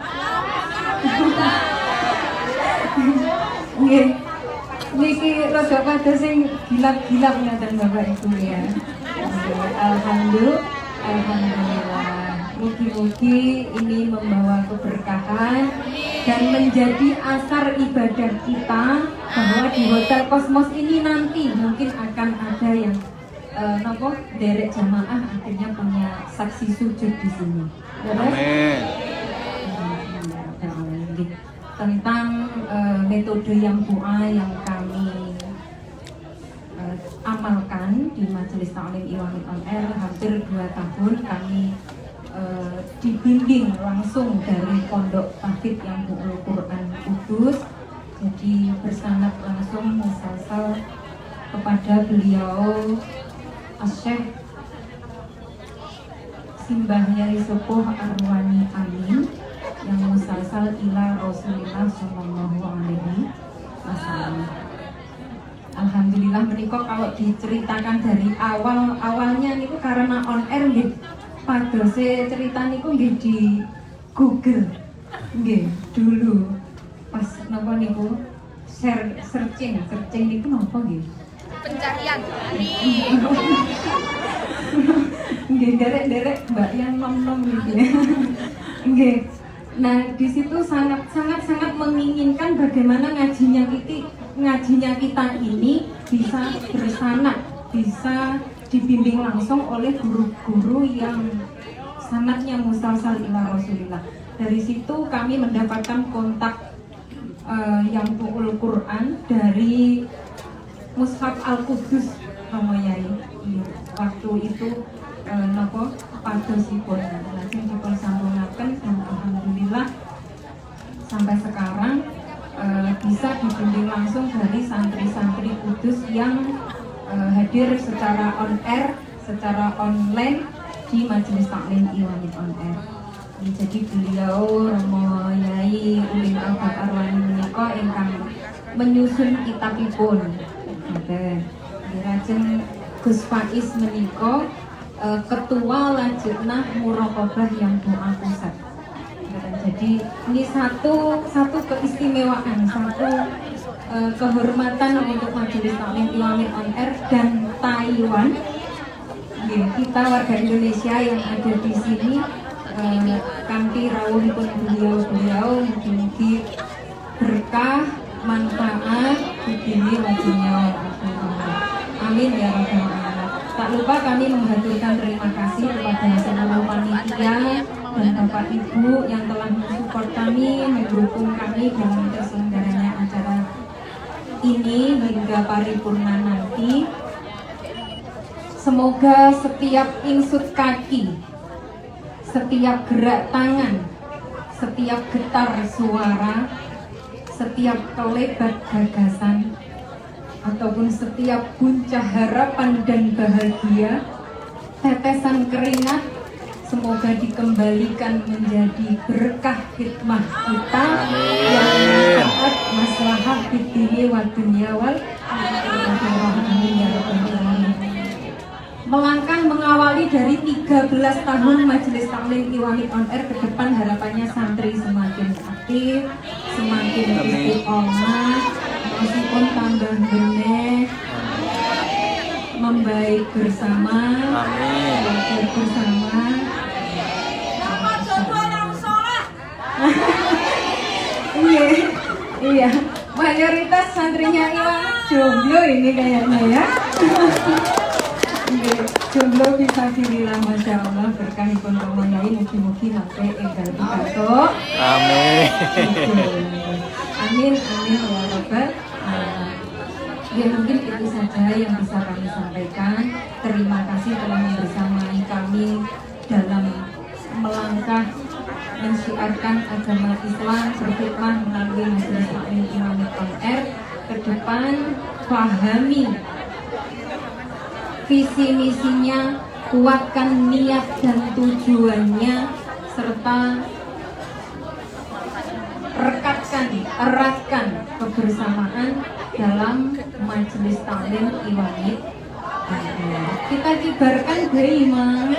Nggih. Niki rada padha sing gilap-gilap ngaten Bapak Ibu ya. Alhamdulillah. Mugi-mugi ini membawa keberkahan dan menjadi asar ibadah kita bahwa di Hotel Cosmos ini nanti mungkin akan ada yang derek jamaah akhirnya punya saksi sujud di sini. Amin. Tentang metode yang doa yang kami amalkan di Majelis Ta'lim Iwamit On Air hampir 2 tahun kami dibimbing langsung dari Pondok Tahfidz yang Bu'ul Quran Kudus, jadi bersanad langsung musalsal kepada beliau Asy-Syaikh Simbah Yai Sepuh Arwani Amin yang musalsal ila Rasulillah Sallallahu Alaihi Wasallam. Alhamdulillah menika kalau diceritakan dari awalnya niku karena on air nggih padose cerita niku nggih di Google nggih dulu pas napa niku searching niku napa nggih Pencarian. nggih derek Mbak yang nom-nom gitu ya. Nggih. Nah, di situ sangat menginginkan bagaimana ngajinya kita ini bisa bersanad, bisa dibimbing langsung oleh guru-guru yang sanadnya musalsal ila Rasulillah. Dari situ kami mendapatkan kontak yang Bu'ul Quran dari Mushaf Al-Qudus Romo Yai. Waktu itu napa padosipun lajeng dipun sambungaken dan alhamdulillah sampai sekarang bisa dibimbing langsung dari santri-santri Kudus yang hadir secara on air, secara online di Majelis Taklim Iwamit On Air. Jadi beliau Romo Yai Ulin Albab Arwani menika ingkang menyusun kitabipun. Lajeng Gus Faiz menika ketua Lajnah Muraqabah yang doa pusat. Jadi ini satu keistimewaan, satu kehormatan untuk Majelis Taklim Iwamit On Air dan Taiwan. Kita warga Indonesia yang ada di sini kanthi rawuhipun beliau mugi-mugi berkah manfaat begini wajinya. Amin ya rabbal alamin. Tak lupa kami mengaturkan terima kasih kepada seluruh panitia dan Bapak Ibu yang telah mensupport kami, mendukung kami dalam terselenggaranya acara ini hingga paripurna nanti. Semoga setiap insut kaki, setiap gerak tangan, setiap getar suara, setiap kelebat gagasan, ataupun setiap guncah harapan dan bahagia, tetesan keringat, semoga dikembalikan menjadi berkah hikmah kita yang manfaat maslahah di dunia wa dunya wal melangkah mengawali dari 13 tahun Majelis Taklim Iwamit On Air ke depan, harapannya santri semakin aktif, semakin istiqomah, meskipun tambah benih, membaik bersama, belajar bersama. Iya, mayoritas santrinya Iwan jomblo ini kayaknya ya. Jomblo bisa dirilah, Masya Allah, berkahipun Romo Yai, mugi-mugi sampai enggal pidato. Amin. Amin ya Rabbal alamin. Ya mungkin itu saja yang bisa kami sampaikan. Terima kasih telah membersamai mensyiarkan agama Islam berkhidmah melalui Majelis Taklim Imamiyah ONR. Ke depan pahami visi misinya, kuatkan niat dan tujuannya, serta eratkan kebersamaan dalam Majelis Taklim Imamiyah. Kita kibarkan Geima.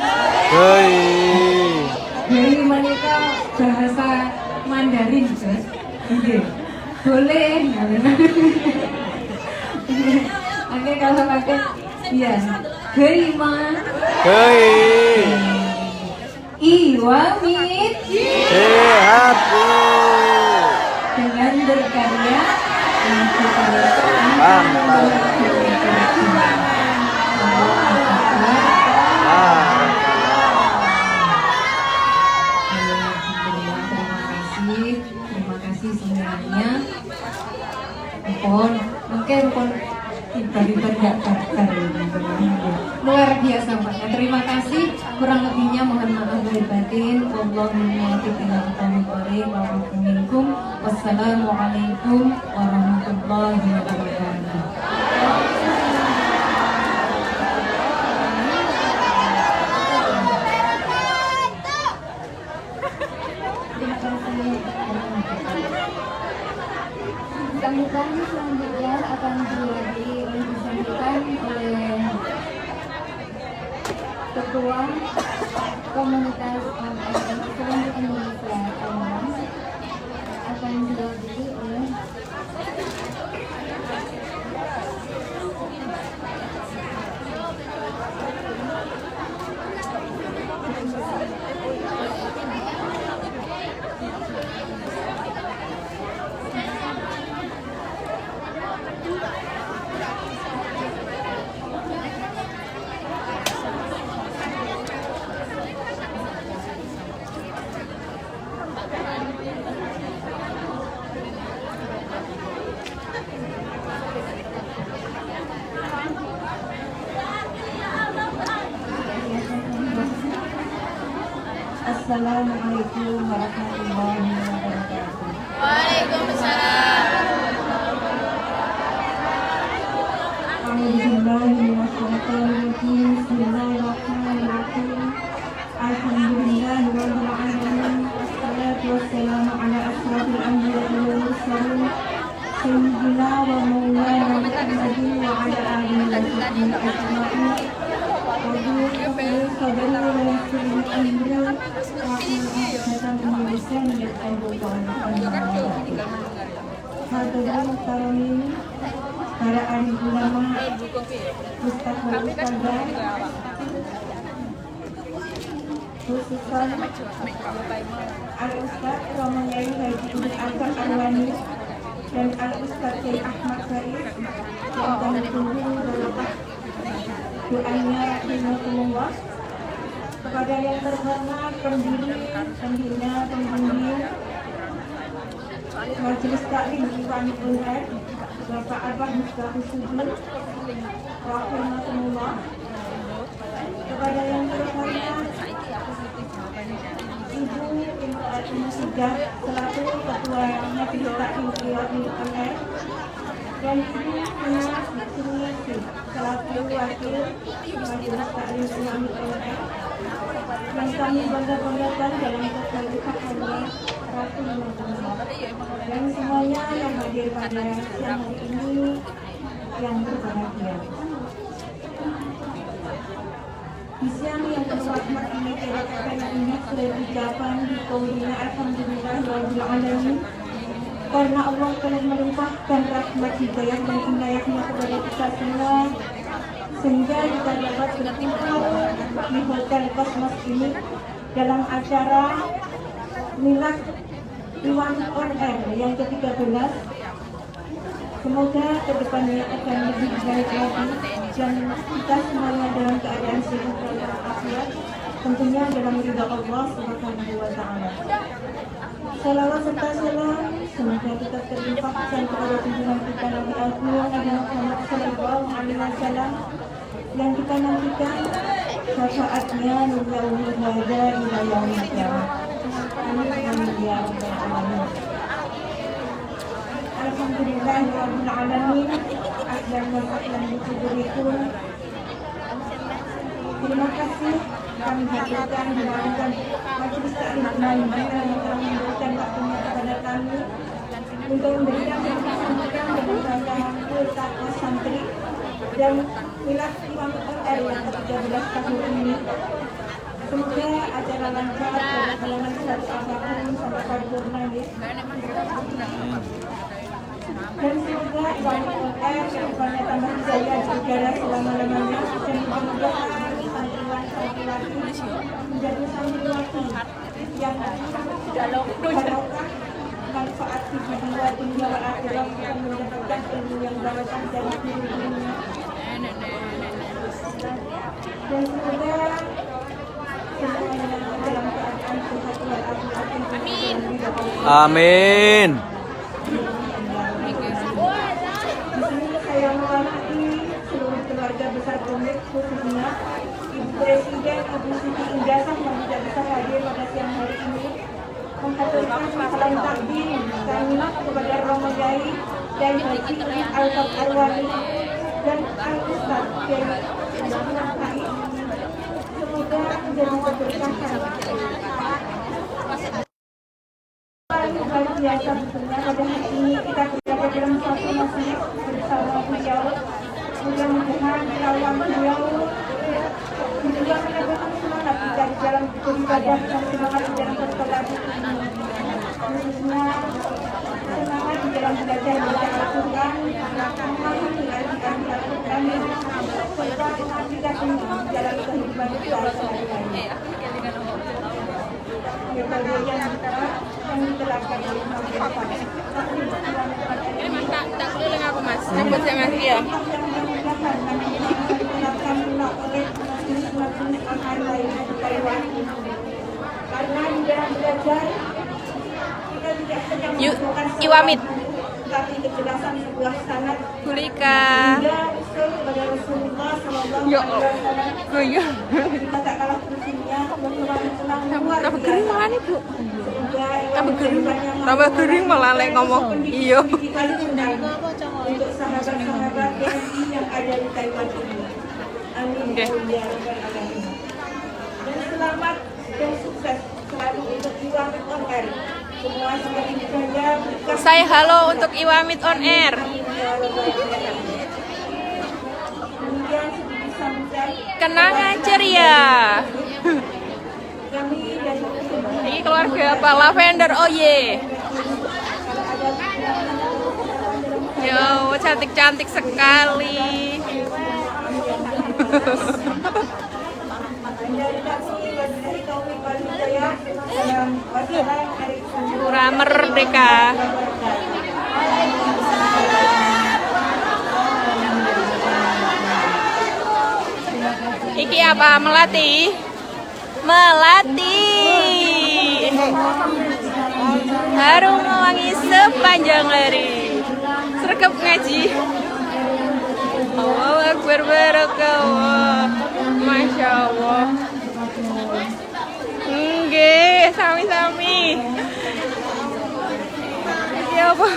Geima itu bahasa Mandarin, guys. Boleh. Oke, kalau pakai iya. Geima. Iwamit. Sehat, Bu. Dengan berkarya terima kasih semuanya. Mungkin tiba-tiba nggak bakar luar biasa Pak. Terima kasih, kurang lebihnya mohon maaf lahir batin. Wassalamualaikum warahmatullahi wabarakatuh. Sambutan selanjutnya akan disampaikan oleh Ketua Komunitas Islam Indonesia akan diawali oleh Assalamualaikum warahmatullahi wabarakatuh. Waalaikumsalam. Bismillahirrahmanirrahim. Alhamdulillahirabbil alamin. Wassalatu wassalamu ala asyrafil anbiya'i wal mursalin sayyidina wa maulana Muhammadin wa ala alihi wa sahbihi ajma'in. Para alim ulama, ustaz dan ustazah, khususnya Al-Ustaz Romoyai Haji Ibn Akbar Arwani dan Al-Ustaz Kiai Ahmad Faiz yang kami tunggu berlepas doanya rahimahullah. Kepada yang terhormat pendiri, pembina, pembimbing Majelis Taklim Imamiyah ONR, Bapak Abah Mustaqim Subur rahimahullah. Kepada yang terhormat Ibu Imro'atul Musidah selaku Ketua Majelis Taklim Imamiyah ONR dan Ibu Munas Suryati selaku Wakil Majelis Taklim Imamiyah ONR yang kami bangga-banggakan dalam kekhalifahan Rasulullah dan semuanya yang hadir pada siang hari ini yang berbahagia. Di siang yang berrahmat ini kira-kira ini sudah diucapkan di kaulina alhamdulillah rabbil alamin, karena Allah telah melimpahkan rahmat hidayah dan inayahnya kepada kita semua sehingga kita dapat berkumpul di Hotel Kosmos ini dalam acara Milad Imamiyah ONR yang ke-13. Semoga kedepannya akan lebih baik lagi dan kita semuanya dalam keadaan sehat walafiat, tentunya dalam ridha Allah Subhanahu wa Ta'ala. Salawat serta salam semoga tetap terlimpahkan kepada junjungan kita Nabi Agung Nabi Muhammad Sallallahu Alaihi Wasallam yang kita nantikan syafaatnya nurul hada ila yaumil qiyamah. Amin ya rabbal alamin. Alhamdulillahirabbil alamin. Aslam wa aslam bikuburikum. Terima kasih kami haturkan dan majelis taklim Al-Ma'idah yang telah memberikan waktunya kepada kami untuk memberikan kesempatan dengan rangka takwa santri dan milas Imam UNR yang ke-13 tahun ini. Semoga acara lancar dan halangan satu apapun sampai paripurna ya. Dan semoga Imam UNR kedepannya tambah jaya berjalan selama-lamanya dan mudah-mudahan santriwan-santriwati menjadi santriwati yang barokah manfaat di dunia wal akhirat dan mendapatkan ilmu yang barokah dari guru-gurunya. Dan semoga semuanya dalam keadaan sehat walafiat. Amin. Di sini saya mewakili seluruh keluarga besar Komik, khususnya Ibu Presiden Ibu Siti Indah yang tidak bisa hadir pada siang hari ini, menghaturkan salam takdim kami kepada Romo Yai dan Haji Al-Fat Arwani dan Al-Ustaz Kiai Muhammad Faiz. Semoga menjadi keberkahan. Luar biasa betulnya pada hari ini kita berada dalam satu masjid bersama beliau. Mudah-mudahan lawan beliau juga mendapatkan semangat dari dalam beribadah dan semangat di dalam bertolak ini. Khususnya semangat di dalam belajar Al-Quran, memahami arti-arti Al-Quran, serta mengaplikasinya di dalam kehidupan kita sehari-hari. Metode yang diterapkan oleh masyarakat. Tak keliling aku mas, nyebut saya mas ya. Karena di dalam belajar kita tidak saja Yuk, membutuhkan Iwamit. tapi kejelasan sebuah sanad Kulika. hingga usul kepada Rasulullah Sallallahu Yo, Alaihi Wasallam. goyo. Kita tak kalah pentingnya mengulang luar Tambah kering malah nih bu. tambah Tambah kering malah lek ngomong. Iya. Untuk sahabat-sahabat TNI yang ada di Taiwan ini. Amin ya rabbal alamin. Dan selamat dan sukses selalu untuk Iwamit On Air. Semua semakin jaya berkah. Say halo untuk Iwamit On Air. Kemudian sedikit sambutan. Kenangan ceria. Kami dari Ini keluarga apa? Lavender, oh ye. Yo, cantik-cantik sekali. Pura Merdeka. Iki apa? Melati? Melati. Harum mewangi sepanjang hari. Sergap ngaji. Allahu Akbar barokallah. Masya Allah. Nggih, sami-sami. Iki apa?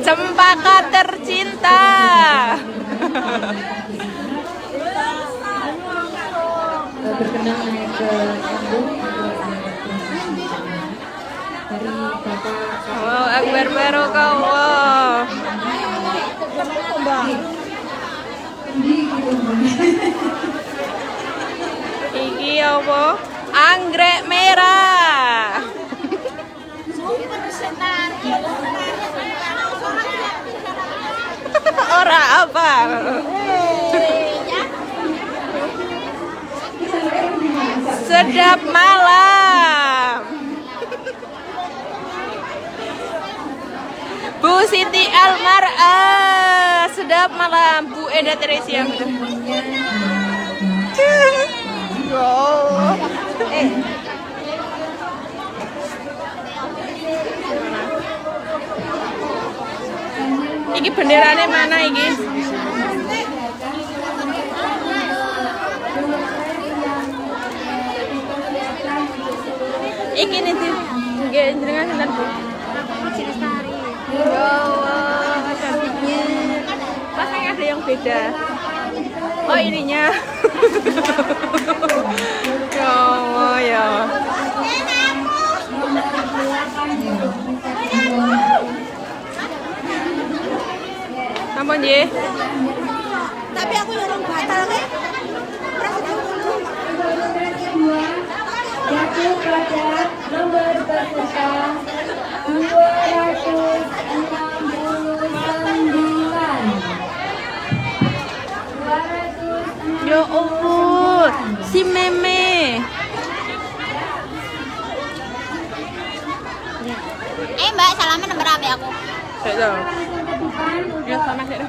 Cempaka tercinta. Berkenan naik ke panggung dari Bapak Allahu Akbar barokallah. Iki apa? Anggrek merah. Ora apa? Sedap malam. Bu Siti Almar'ah. Sedap malam Bu Enda Teresia. Oh. Iki benderane mana iki? Iki nih tuh. Nggih, jenengan sinten, Bu? Ya Allah, cantiknya. Rasanya ada yang beda. Oh, ininya. Ya Allah, ya. Ampun, nggih. Tapi aku nyuruh batal kan? Jatuh pada nomor peserta 269. Ya Allah, si Meme. Mbak, salaman nomor apa ya aku? Tidak tahu. Ya sama sih.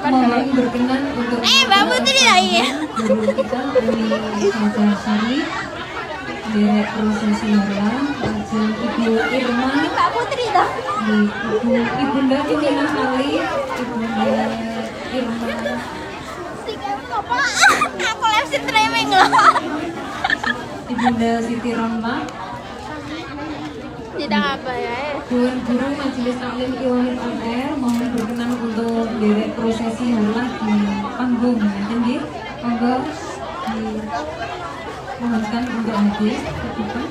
Mohon berkenan untuk Mbak Putri lagi. guru kita Umi Hajar Sari, Direk Prosesi Harlam, Lajeng Ibu Irma, Mbak Putri toh. Ibunda Pimpinan Alif, Ibunda Irma, Apa? Aku live streaming loh. Ibunda Siti Ramlah, Tidak apa ya. Dewan Guru Majelis Taklim Iwahid Al-Air, mohon berkenan untuk Direk Prosesi Harlah di panggung. Jadi, monggo dimohonkan untuk hadir ketika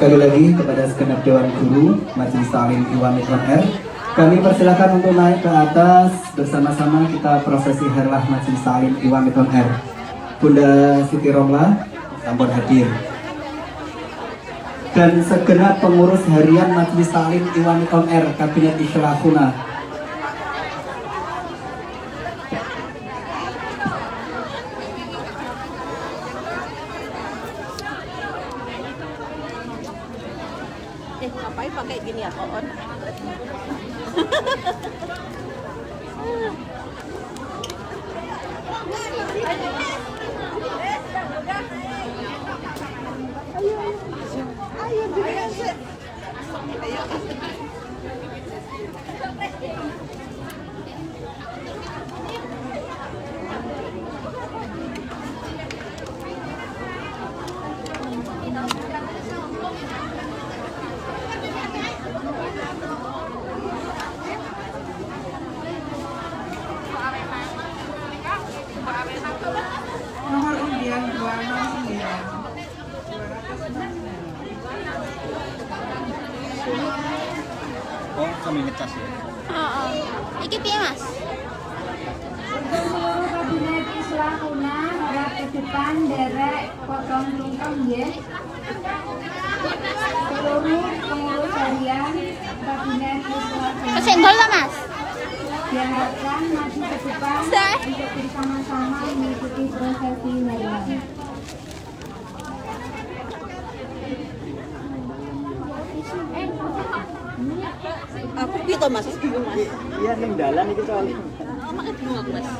Sekali lagi kepada segenap Dewan Guru Majelis Taklim Iwamit on Air, kami persilakan untuk naik ke atas bersama-sama kita prosesi Harlah Majelis Taklim Iwamit on Air. Bunda Siti Romlah sampun hadir. Dan segenap pengurus harian Majelis Taklim Iwamit on Air Kabinet Isyrakuna. Ngapain pakai gini ya, Koon? Nomor undian 209. Oh, kami ngecas ya. Iki piye, Mas? Seluruh kabinet Islahuna harap ke depan derek potong tungkang ya. Seluruh pengurus harian kabinet Islahuna Kesenggol lah, Mas. diharapkan maju ke depan untuk bersama-sama mengikuti prosesi Harlam. Aku gitu Mas, bingung Mas. Iya, ning dalan iki soalnya. Oh, makanya bingung aku Mas.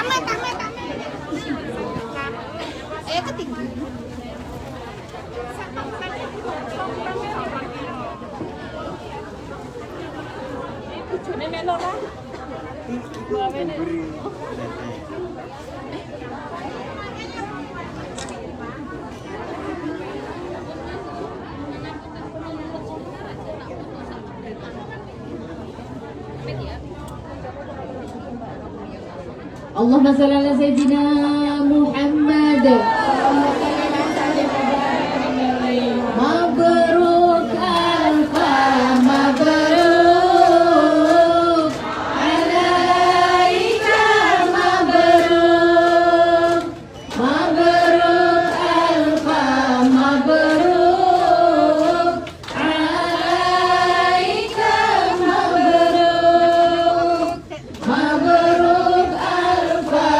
Amat. Ayo ketinggi. Bojone melo ora? Allahumma shalli ala sayyidina Muhammad. Mabruk alfa mabruk alaika mabruk mabruk alfa mabruk alaika mabruk mabruk alfa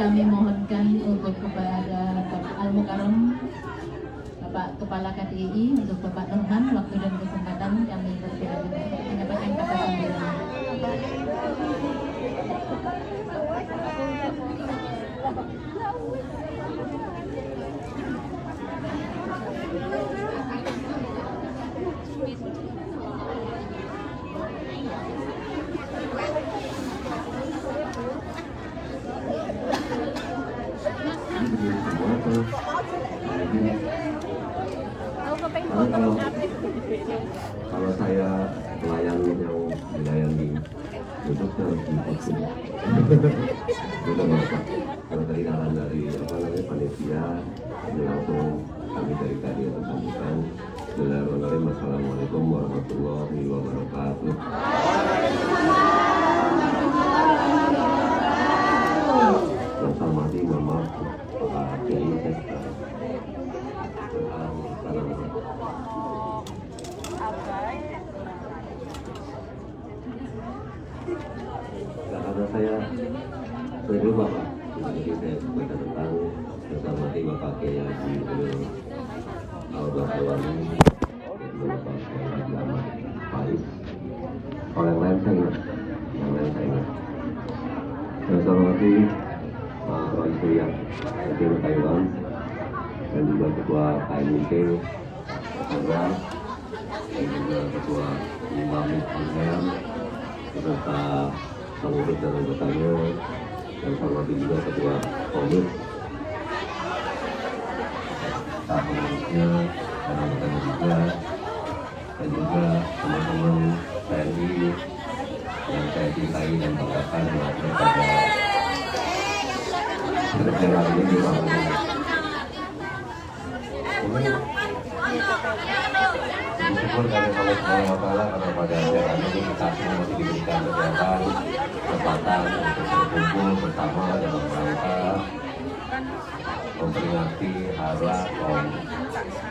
Kami mohonkan untuk kepada Bapak Al-Mukarram, Bapak Kepala KDI, untuk Bapak Nurman, waktu dan kesempatan kami menyampaikan kata sambutan. Kalau saya melayani yang melayani duduk harus divaksin. Sudah bapak. Kalau tadi arahan dari panitia, ini langsung kami dari tadi yang sampaikan. Bismillahirrahmanirrahim. Assalamualaikum warahmatullahi wabarakatuh. Yang saya hormati Mama Pak Kiai Sekda. Karena saya dulu Bapak, jadi saya sampaikan tentang menghormati Bapak Kiai Haji Al-Bahawani, Bapak Kiai Haji Ahmad Faiz. Kalau yang lain saya ingat, Saya hormati Pak Roy Surya, Presiden Taiwan, dan juga Ketua KMIT, Anda, dan juga Ketua Imam Al-Hayam, beserta pengurus dan anggotanya, dan hormati juga Ketua Komit, staf pengurusnya, dan anggotanya juga, dan juga teman-teman TNI yang saya cintai dan banggakan pada kerjaan ini di ruang ini. Bersyukur kami Allah Subhanahu wa Ta'ala karena pada acara ini kita semua masih diberikan kesehatan, kesempatan untuk berkumpul bersama dalam rangka memperingati hari kaum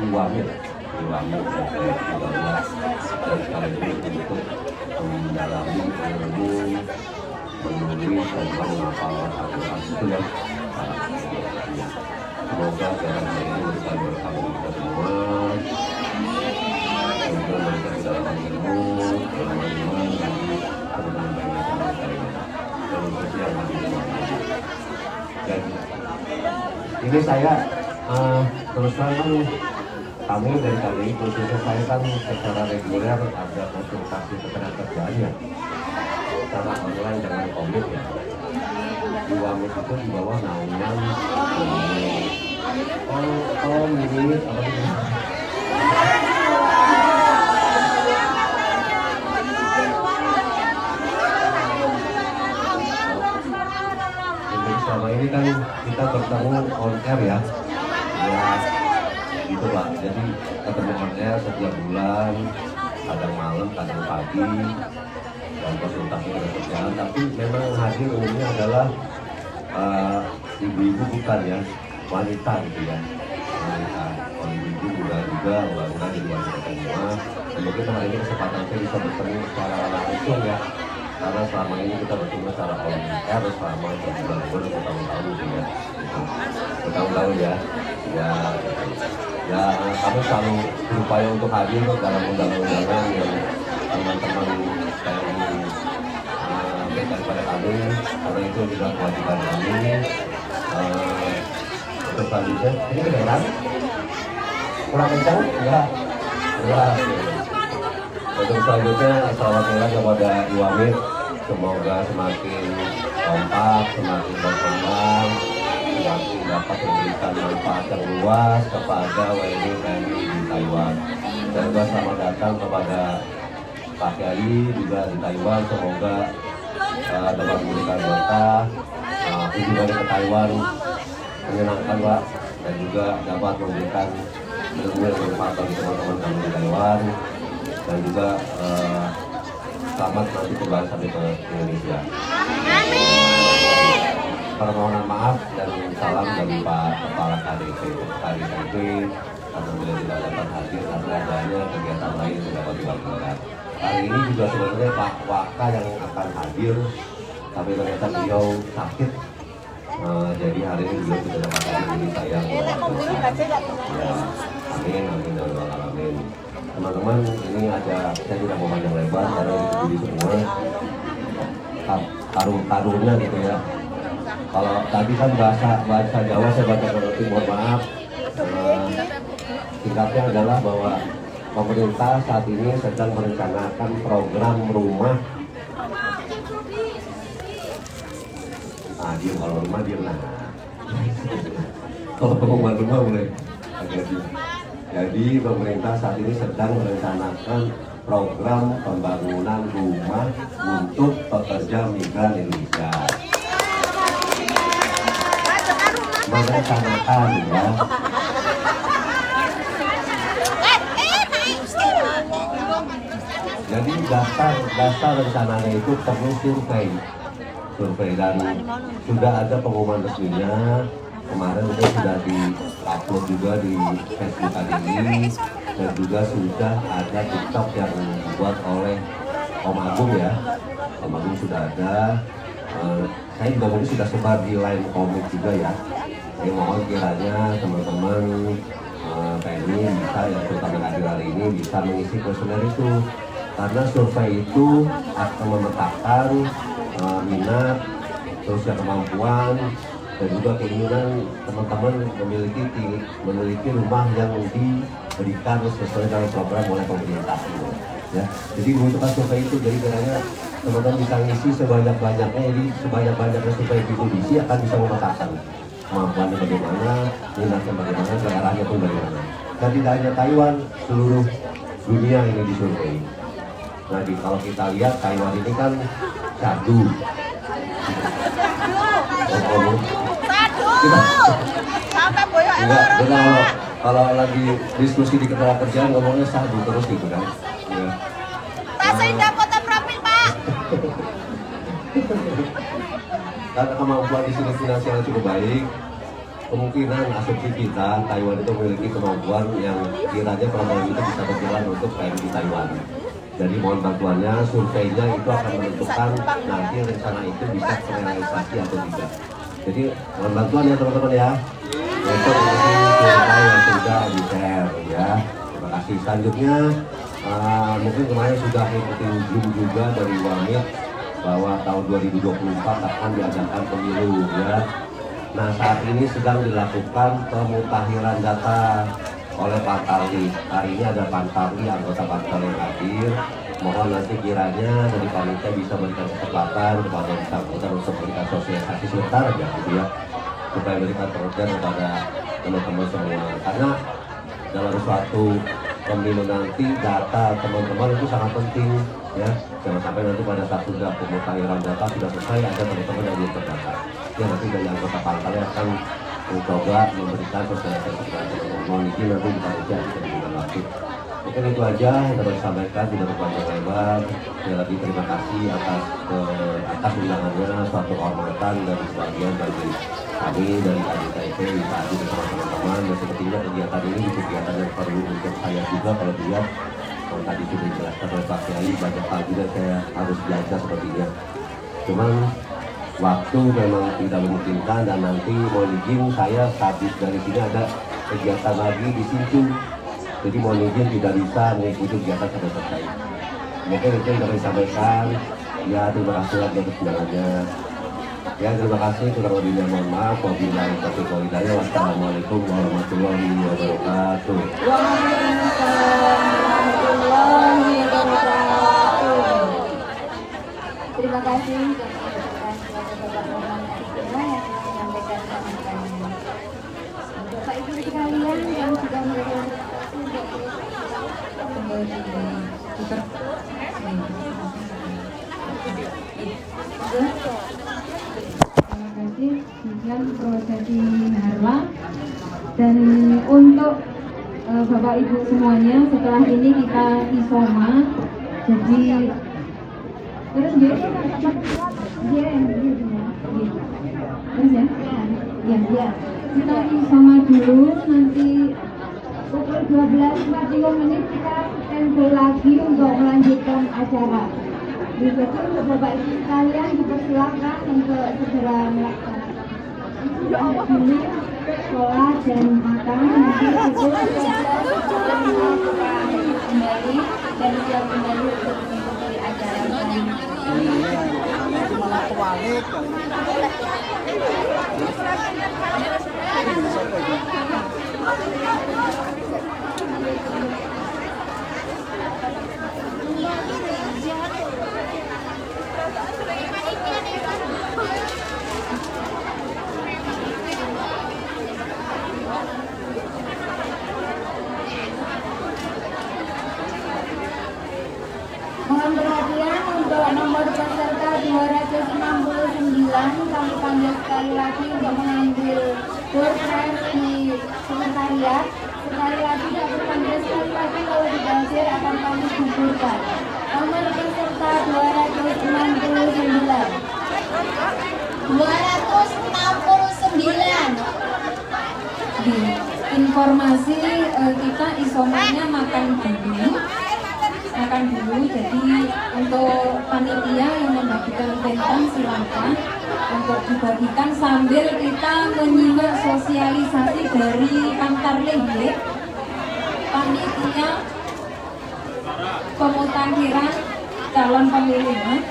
Iwamil ke-13 dan sekaligus untuk mendalami ilmu menulis dan menghafal Al-Quran Sunnah. Semoga dalam hal ini bisa bersama kita semua. Semoga mereka tidak dapat ilmu, iman, dan banyak dan sosial dan ini saya terus terang kami dari kali khususnya saya kan secara reguler ada konsultasi ketenagakerjaannya secara online dengan komit ya. Di Wamit itu di bawah naungan ini apa itu? selama ini kan kita bertemu on air ya. Ya, gitu Pak. Jadi ketemu on air setiap bulan, kadang malam, kadang pagi, dan konsultasi dengan berjalan. Tapi memang hadir umumnya adalah ibu-ibu bukan ya, wanita gitu ya. Wanita, kalau ibu juga mudah-mudahan di luar kita semua. Dan mungkin hari ini kesempatan saya bisa bertemu secara langsung ya. Karena selama ini kita bertemu secara on air selama bertahun-tahun gitu ya. Bertahun-tahun ya. Ya kami selalu berupaya untuk hadir dalam undangan-undangan yang teman-teman TNI berikan kepada kami, karena itu juga kewajiban kami. Untuk selanjutnya, ini kedengeran? Kurang kencang? Enggak. Untuk selanjutnya, assalamualaikum kepada Iwamit. Semoga semakin kompak, semakin berkembang, semakin dapat memberikan manfaat yang luas kepada WNI di Taiwan. Dan juga selamat datang kepada Pak Kiai juga di Taiwan. Semoga dapat memberikan berkah, kunjungan ke Taiwan menyenangkan Pak, dan juga dapat memberikan ilmu yang bermanfaat bagi teman-teman kami di Taiwan, dan juga selamat nanti kembali sampai ke Indonesia. Permohonan maaf dan salam dari Pak Kepala KDP karena beliau tidak dapat hadir karena adanya kegiatan lain yang dapat dilakukan. Hari ini juga sebenarnya Pak Waka yang akan hadir, tapi ternyata beliau sakit. Jadi hari ini beliau tidak dapat hadir, jadi saya amin. Teman-teman, ini aja saya tidak mau panjang lebar karena ini semua karung-karungnya gitu ya. Kalau tadi kan bahasa Jawa saya baca mengerti, mohon maaf. Singkatnya adalah bahwa pemerintah saat ini sedang merencanakan program rumah. Diem, kalau rumah diem lah. Kalau pengumuman rumah boleh agak diem. Jadi pemerintah saat ini sedang merencanakan program pembangunan rumah untuk pekerja migran Indonesia. Merencanakan ya. Jadi dasar rencananya itu perlu survei dan sudah ada pengumuman resminya. Kemarin itu sudah di-upload juga di Facebook KDI, dan juga sudah ada TikTok yang dibuat oleh Om Agung ya. Om Agung sudah ada. Saya juga mungkin sudah sebar di line komik juga ya. Saya mohon kiranya teman-teman TNI bisa, ya terutama hadir hari ini, bisa mengisi kuesioner itu. Karena survei itu akan memetakan minat, terus ya kemampuan, dan juga keinginan teman-teman memiliki rumah yang diberikan sesuai dengan program oleh pemerintah. Ya, jadi membutuhkan survei itu, jadi kiranya teman-teman bisa ngisi sebanyak-banyaknya, jadi sebanyak-banyaknya survei itu diisi akan bisa memetakan kemampuannya bagaimana, minatnya bagaimana, daerahnya pun bagaimana. Dan tidak hanya Taiwan, seluruh dunia ini disurvei. Nah, kalau kita lihat Taiwan ini kan satu. Sampai boyok kalau lagi diskusi di ketenaga kerjaan ngomongnya sadu terus gitu kan. Ya. Saya tidak foto profil Pak. Karena kemampuan di sini finansial cukup baik, kemungkinan asumsi kita Taiwan itu memiliki kemampuan yang kiranya program itu bisa berjalan untuk PMI di Taiwan. Jadi mohon bantuannya, surveinya itu akan menentukan nanti rencana itu bisa terrealisasi atau tidak. Jadi mohon bantuan ya teman-teman ya. Untuk survei yang sudah di-share ya. Terima kasih. Selanjutnya mungkin kemarin sudah ikutin Zoom juga dari Wamit bahwa tahun 2024 akan diadakan pemilu ya. Nah, saat ini sedang dilakukan pemutahiran data oleh Pak Tarli. Hari ini ada Pak Tarli, anggota Pak Tarli yang hadir. Mohon nanti kiranya dari panitia bisa berikan kesempatan kepada yang bersangkutan untuk memberikan sosialisasi sebentar aja gitu ya, supaya memberikan pengertian kepada teman-teman semua. Karena dalam suatu pemilu nanti data teman-teman itu sangat penting. Ya, jangan sampai nanti pada saat sudah pemutahiran data sudah selesai ada teman-teman yang belum terdata. Ya nanti dari anggota pangkalnya akan mencoba memberikan persyaratan kepada teman-teman. Mohon izin nanti kita dengan lanjut. Mungkin itu aja yang dapat disampaikan, tidak berpanjang lebar. Sekali lagi terima kasih atas undangannya, suatu kehormatan dari sebagian dari kami dari KDKIP bisa hadir bersama teman-teman. Dan sepertinya kegiatan ini kegiatan yang perlu untuk saya juga kalau dilihat. Kalau tadi sudah dijelaskan oleh Pak Kiai, banyak hal juga saya harus belajar sepertinya. Cuman waktu memang tidak memungkinkan dan nanti mohon izin saya habis dari sini ada kegiatan lagi di situ. Jadi mohon izin tidak bisa mengikuti kegiatan sampai selesai. Mungkin itu yang dapat disampaikan. Ya terima kasih atas undangannya. Ya terima kasih, kurang lebihnya mohon maaf. Wabillahi taufiq wal hidayah. Wassalamualaikum warahmatullahi wabarakatuh. Terima kasih kepada Bapak Muhammad Istimewa yang telah menyampaikan sambutannya. Bapak Ibu sekalian yang sudah melakukan terima kasih dengan prosesi harla dan untuk Bapak Ibu semuanya setelah ini kita isoma jadi terus dia terus ya kita isoma dulu nanti pukul 12.40 menit kita standby lagi untuk melanjutkan acara. Jadi untuk Bapak Ibu sekalian dipersilakan untuk segera melaksanakan dulu sholat dan makan nanti pukul 12.40 kita kembali dan siap kembali untuk mengikuti acara Mohon perhatian untuk nomor peserta 269 kami panggil sekali lagi untuk mengambil door frame di sekretariat. Sekali lagi kami panggil sekali lagi kalau tidak hadir akan kami gugurkan. Nomor peserta 269. Informasi kita isomanya makan dulu, jadi untuk panitia yang membagikan tentang silakan untuk dibagikan sambil kita menyimak sosialisasi dari antar lingkungan panitia pemutakhiran calon pemilih.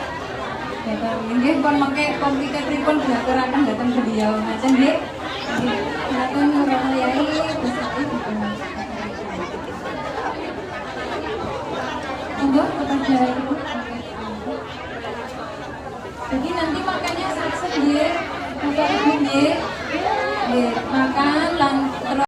Nggih pun mengke komplike pripun diaturaken dhateng beliau macam nggih. Silakan Nurul Yai monggo kepada Ibu. Jadi nanti makannya sak-sak nggih, Bapak Ibu nggih. Makan